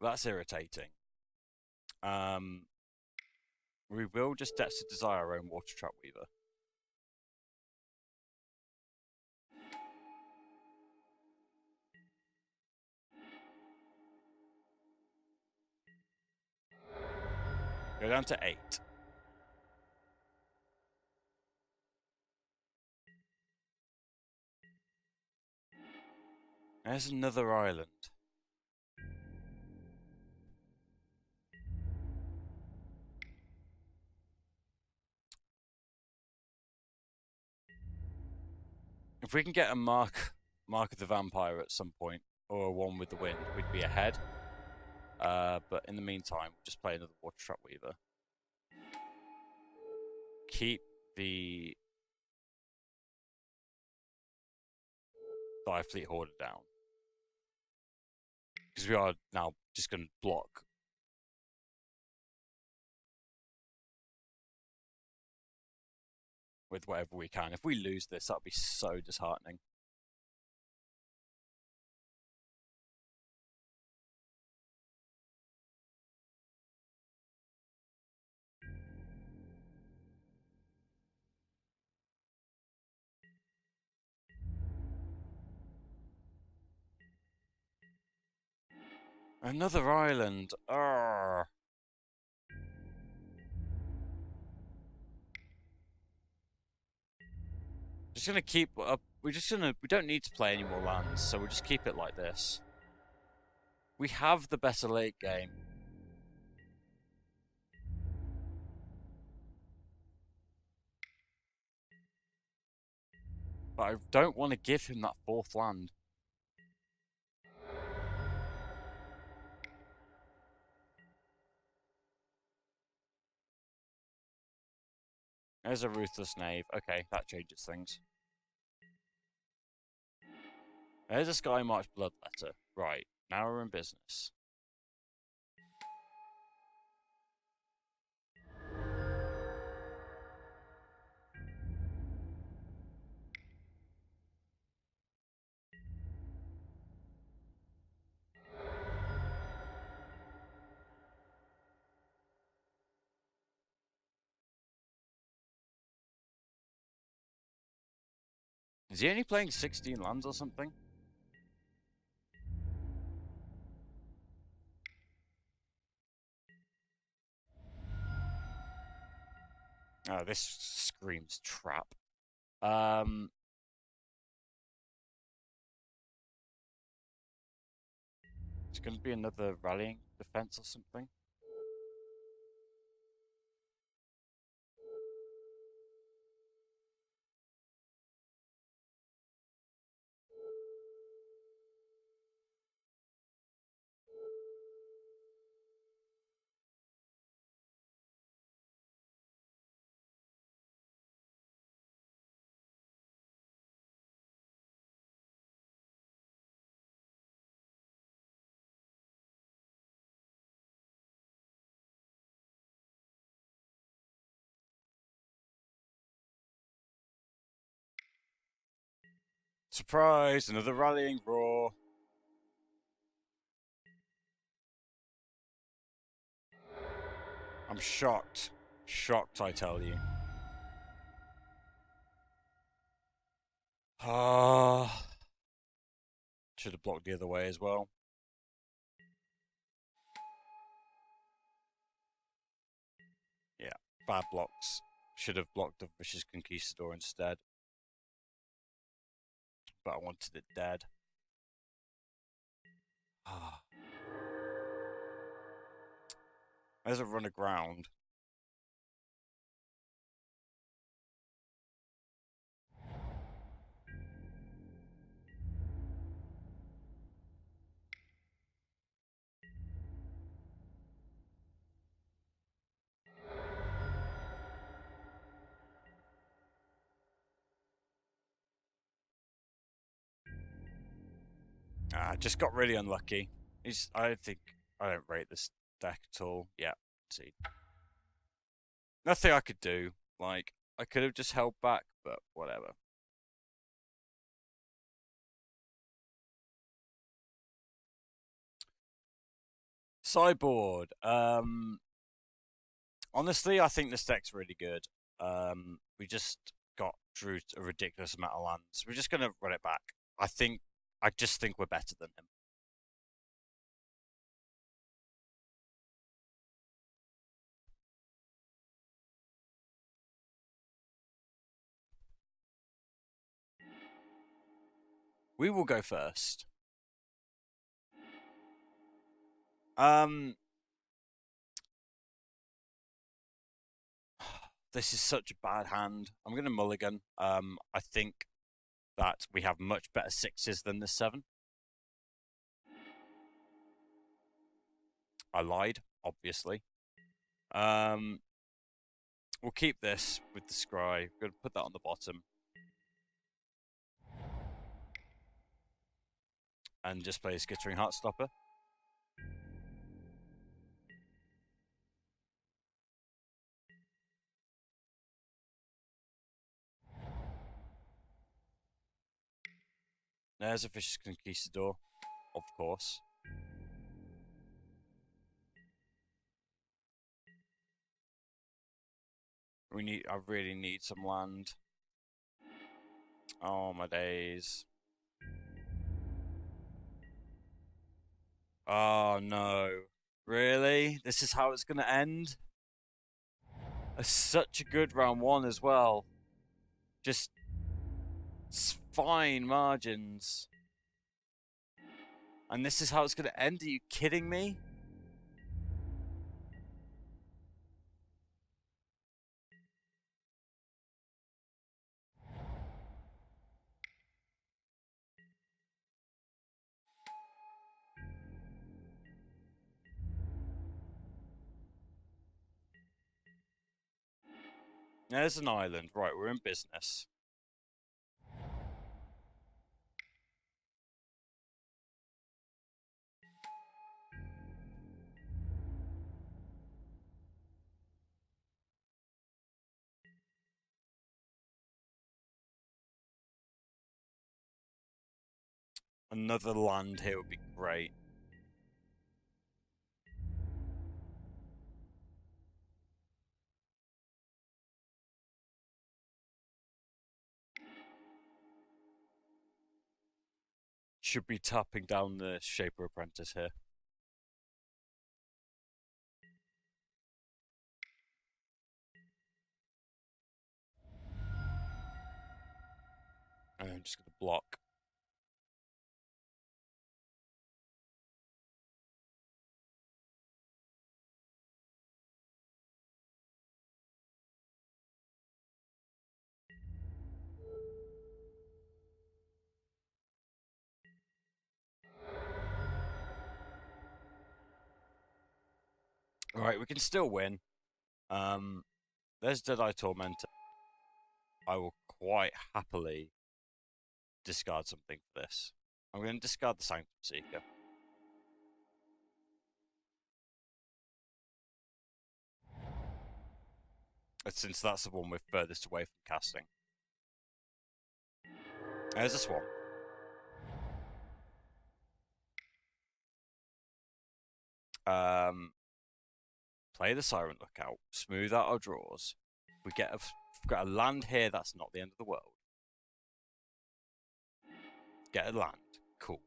S1: That's irritating. We will just Depths of Desire our own Water Trap Weaver. Go down to 8. There's another island. If we can get a Mark of the Vampire at some point, or a One with the Wind, we'd be ahead. But in the meantime, we'll just play another Water Trap Weaver. Keep the Dire Fleet Hoarder down. Because we are now just going to block. With whatever we can. If we lose this, that'll be so disheartening. Another island. Arrgh. Just gonna keep up. We don't need to play any more lands, so we'll just keep it like this. We have the better late game. But I don't want to give him that 4th land. There's a Ruthless Knave. Okay, that changes things. There's a Sky March Bloodletter. Right, now we're in business. Is he only playing 16 lands or something? Oh, this screams trap. It's going to be another Rallying Defense or something. Surprise! Another Rallying Roar. I'm shocked. Shocked, I tell you. Ah. Should have blocked the other way as well. Yeah, bad blocks. Should have blocked the Vicious Conquistador instead. But I wanted it dead. Ah. There's a run aground. Just got really unlucky. I don't rate this deck at all. Yeah, see. Nothing I could do. Like, I could have just held back, but whatever. Sideboard. Honestly, I think this deck's really good. We just drew a ridiculous amount of lands. We're just gonna run it back. I just think we're better than him. We will go first. This is such a bad hand. I'm gonna mulligan. I think that we have much better sixes than the 7. I lied, obviously. We'll keep this with the scry. We're gonna put that on the bottom. And just play a Skittering Heartstopper. There's a Vicious Conquistador, of course. I really need some land. Oh my days. Oh no. Really? This is how it's gonna end? Such a good round 1 as well. Just fine margins. And this is how it's gonna end? Are you kidding me? There's an island. Right, we're in business. Another land here would be great. Should be tapping down the Shaper Apprentice here. And I'm just going to block. Alright, we can still win. There's Deadeye Tormentor. I will quite happily discard something for this. I'm going to discard the Sanctum Seeker. Since that's the one we're furthest away from casting. There's a Swamp. Play the Siren Lookout. Smooth out our draws. We've got a land here, that's not the end of the world. Get a land. Cool.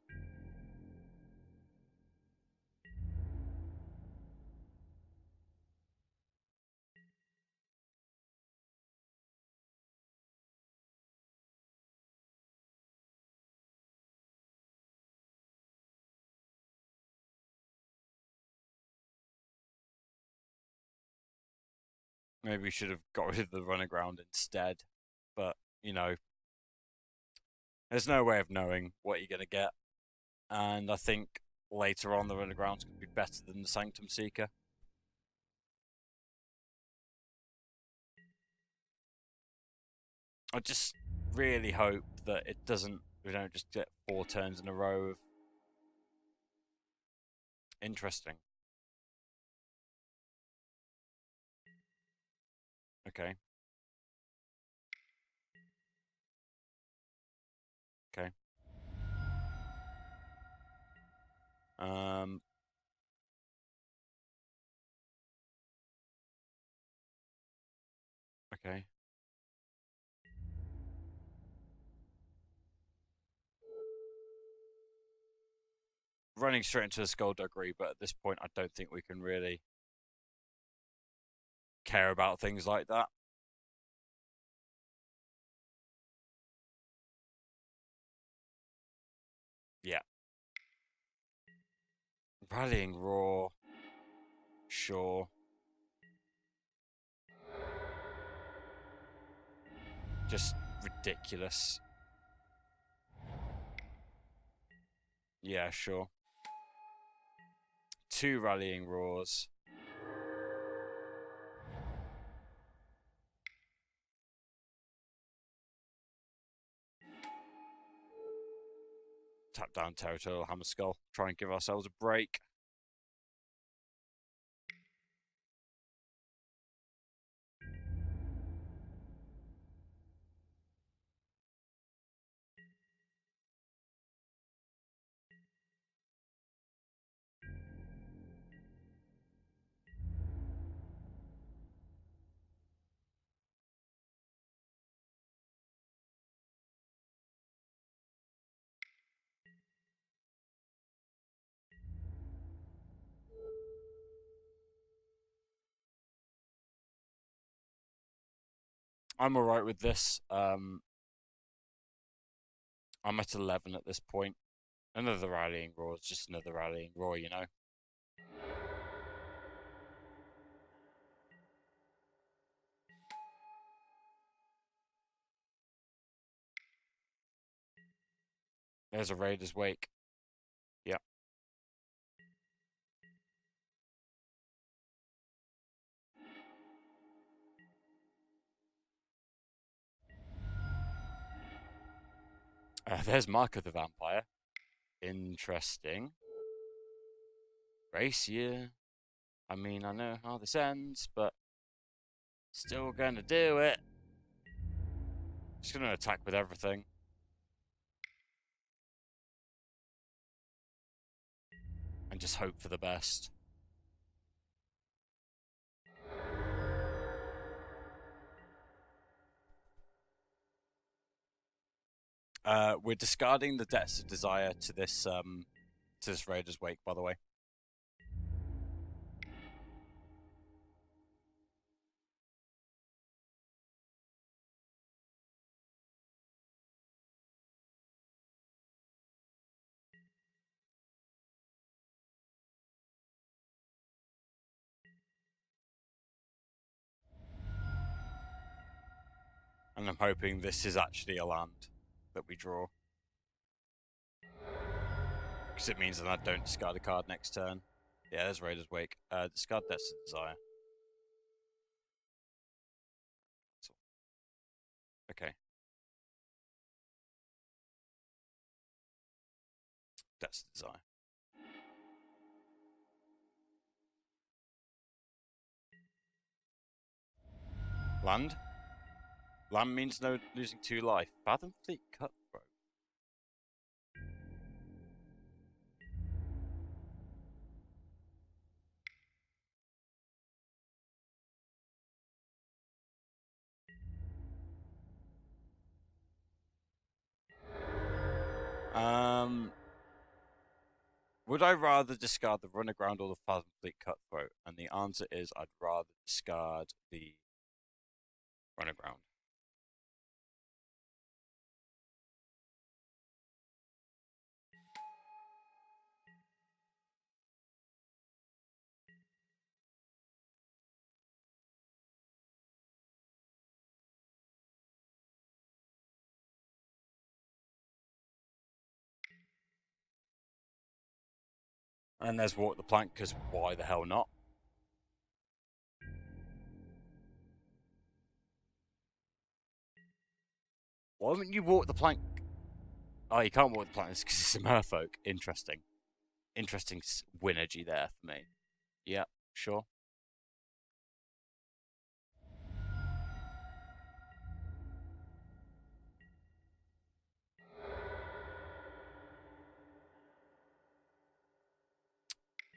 S1: Maybe we should have got rid of the run aground instead. But, you know, there's no way of knowing what you're going to get. And I think later on the run aground's going to be better than the Sanctum Seeker. I just really hope that we don't just get 4 turns in a row of Interesting. Okay. Okay. Um. Okay. Running straight into the skullduggery, but at this point, I don't think we can really care about things like that. Yeah. Rallying roar. Sure. Just ridiculous. Yeah, sure. 2 rallying roars. Tap down Territorial Hammer Skull. Try and give ourselves a break. I'm alright with this. I'm at 11 at this point. Another rallying roar is just another rallying roar, you know? There's a Raider's Wake. Yeah. There's Mark of the Vampire. Interesting. Racier. I mean, I know how this ends, but still gonna do it. Just gonna attack with everything. And just hope for the best. We're discarding the Depths of Desire to this Raider's Wake, by the way. And I'm hoping this is actually a land that we draw. Because it means that I don't discard a card next turn. Yeah, there's Raider's Wake. Discard Depths of Desire. Okay. Depths of Desire. Land? Land means no losing 2 life. Fathom Fleet Cutthroat. Would I rather discard the Run Aground or the Fathom Fleet Cutthroat? And the answer is I'd rather discard the Run Aground. And there's Walk the Plank, because why the hell not? Why wouldn't you walk the plank? Oh, you can't walk the plank because it's a merfolk. Interesting. interesting winergy there for me. Yeah, sure.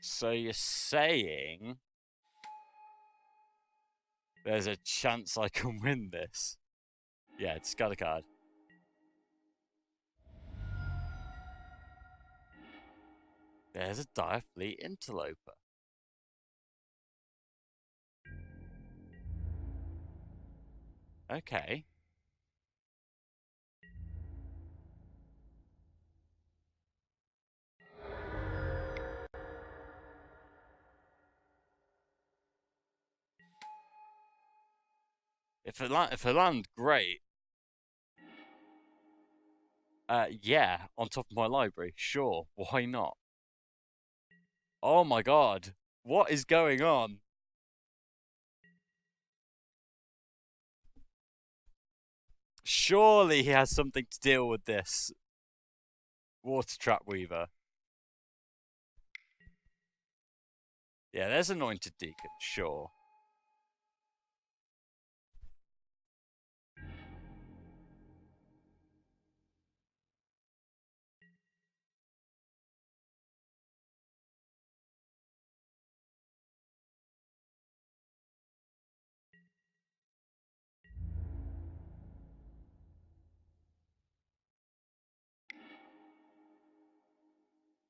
S1: So you're saying there's a chance I can win this? Yeah, discard a card. There's a Dire Fleet Interloper. Okay. If it land, great. Yeah, on top of my library, sure. Why not? Oh my god, what is going on? Surely he has something to deal with this. Water Trap Weaver. Yeah, there's Anointed Deacon, sure.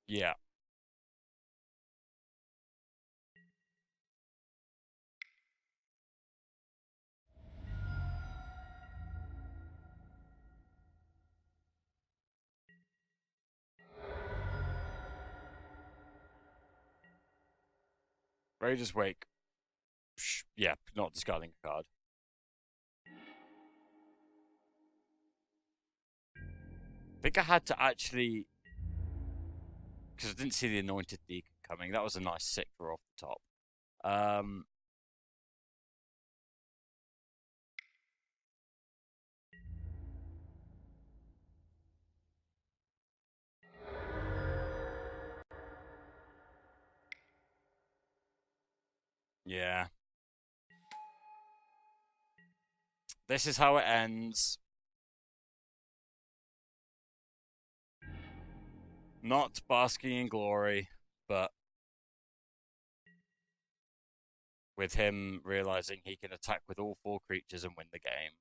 S1: Yeah. Raider's Wake. Yeah, not discarding a card. I think I had to actually, because I didn't see the Anointed Deacon coming. That was a nice sick draw off the top. Yeah. This is how it ends. Not basking in glory, but with him realizing he can attack with all 4 creatures and win the game.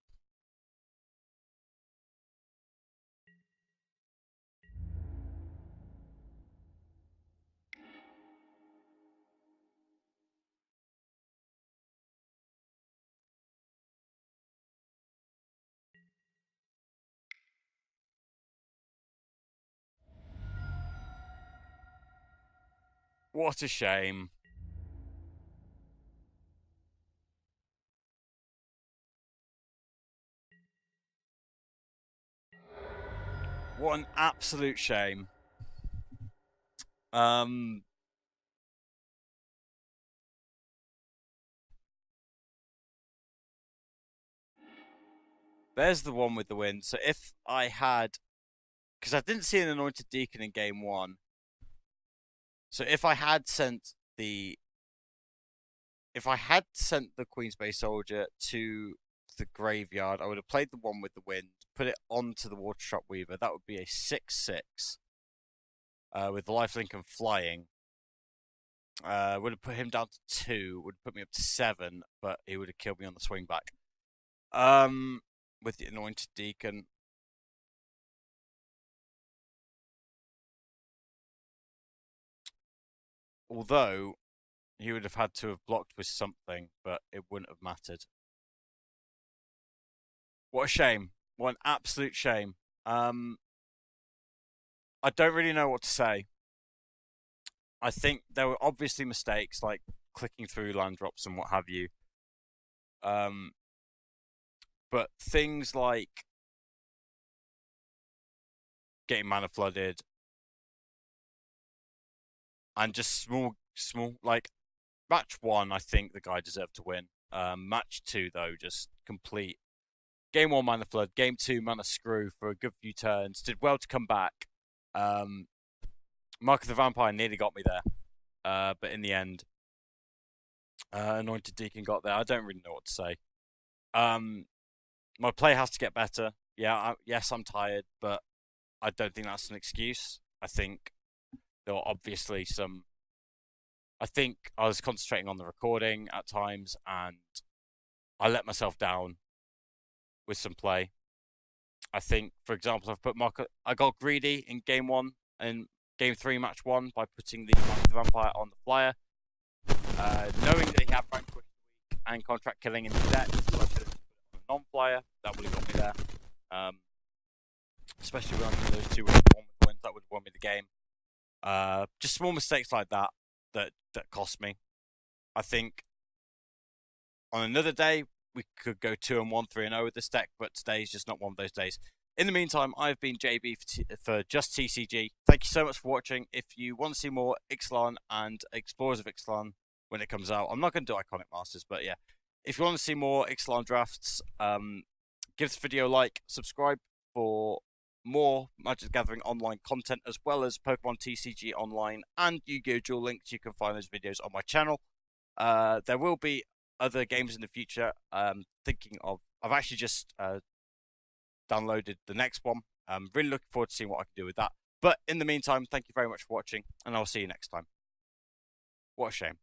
S1: What a shame. What an absolute shame. There's the one with the win. So if I had, because I didn't see an Anointed Deacon in game 1. So if I had sent the Queensbay Soldier to the graveyard, I would have played the one with the wind, put it onto the Water Trap Weaver. That would be a 6/6 with lifelink and flying. Would have put him down to 2. Would have put me up to 7, but he would have killed me on the swing back. With the Anointed Deacon. Although he would have had to have blocked with something, but it wouldn't have mattered. What a shame. What an absolute shame. I don't really know what to say. I think there were obviously mistakes like clicking through land drops and what have you. But things like getting mana flooded and just small like match 1, I think the guy deserved to win. Match 2 though, just complete. Game 1 mana flood, game 2 mana screw for a good few turns. Did well to come back. Mark of the Vampire nearly got me there, but in the end, Anointed Deacon got there. I don't really know what to say. My play has to get better. Yeah, yes, I'm tired, but I don't think that's an excuse. I think there were obviously some. I think I was concentrating on the recording at times, and I let myself down with some play. I think, for example, I got greedy in game one and game three, match one, by putting the Mark of the Vampire on the flyer, knowing that he had rank push and contract killing in the deck, so I could have put it on a non-flyer. That would have got me there. Especially when those two wins, that would have won me the game. Just small mistakes like that cost me. I think on another day we could go 2-1, 3-0 with this deck, but today's just not one of those days. In the meantime, I've been JB for Just TCG. Thank you so much for watching. If you want to see more Ixalan and Explorers of Ixalan when it comes out, I'm not going to do Iconic Masters, but yeah. If you want to see more Ixalan drafts, give this video a like, subscribe for more Magic the Gathering online content, as well as Pokemon TCG online and Yu-Gi-Oh! Duel links. You can find those videos on my channel. There will be other games in the future. I've actually just downloaded the next one. I'm really looking forward to seeing what I can do with that. But in the meantime, thank you very much for watching, and I'll see you next time. What a shame.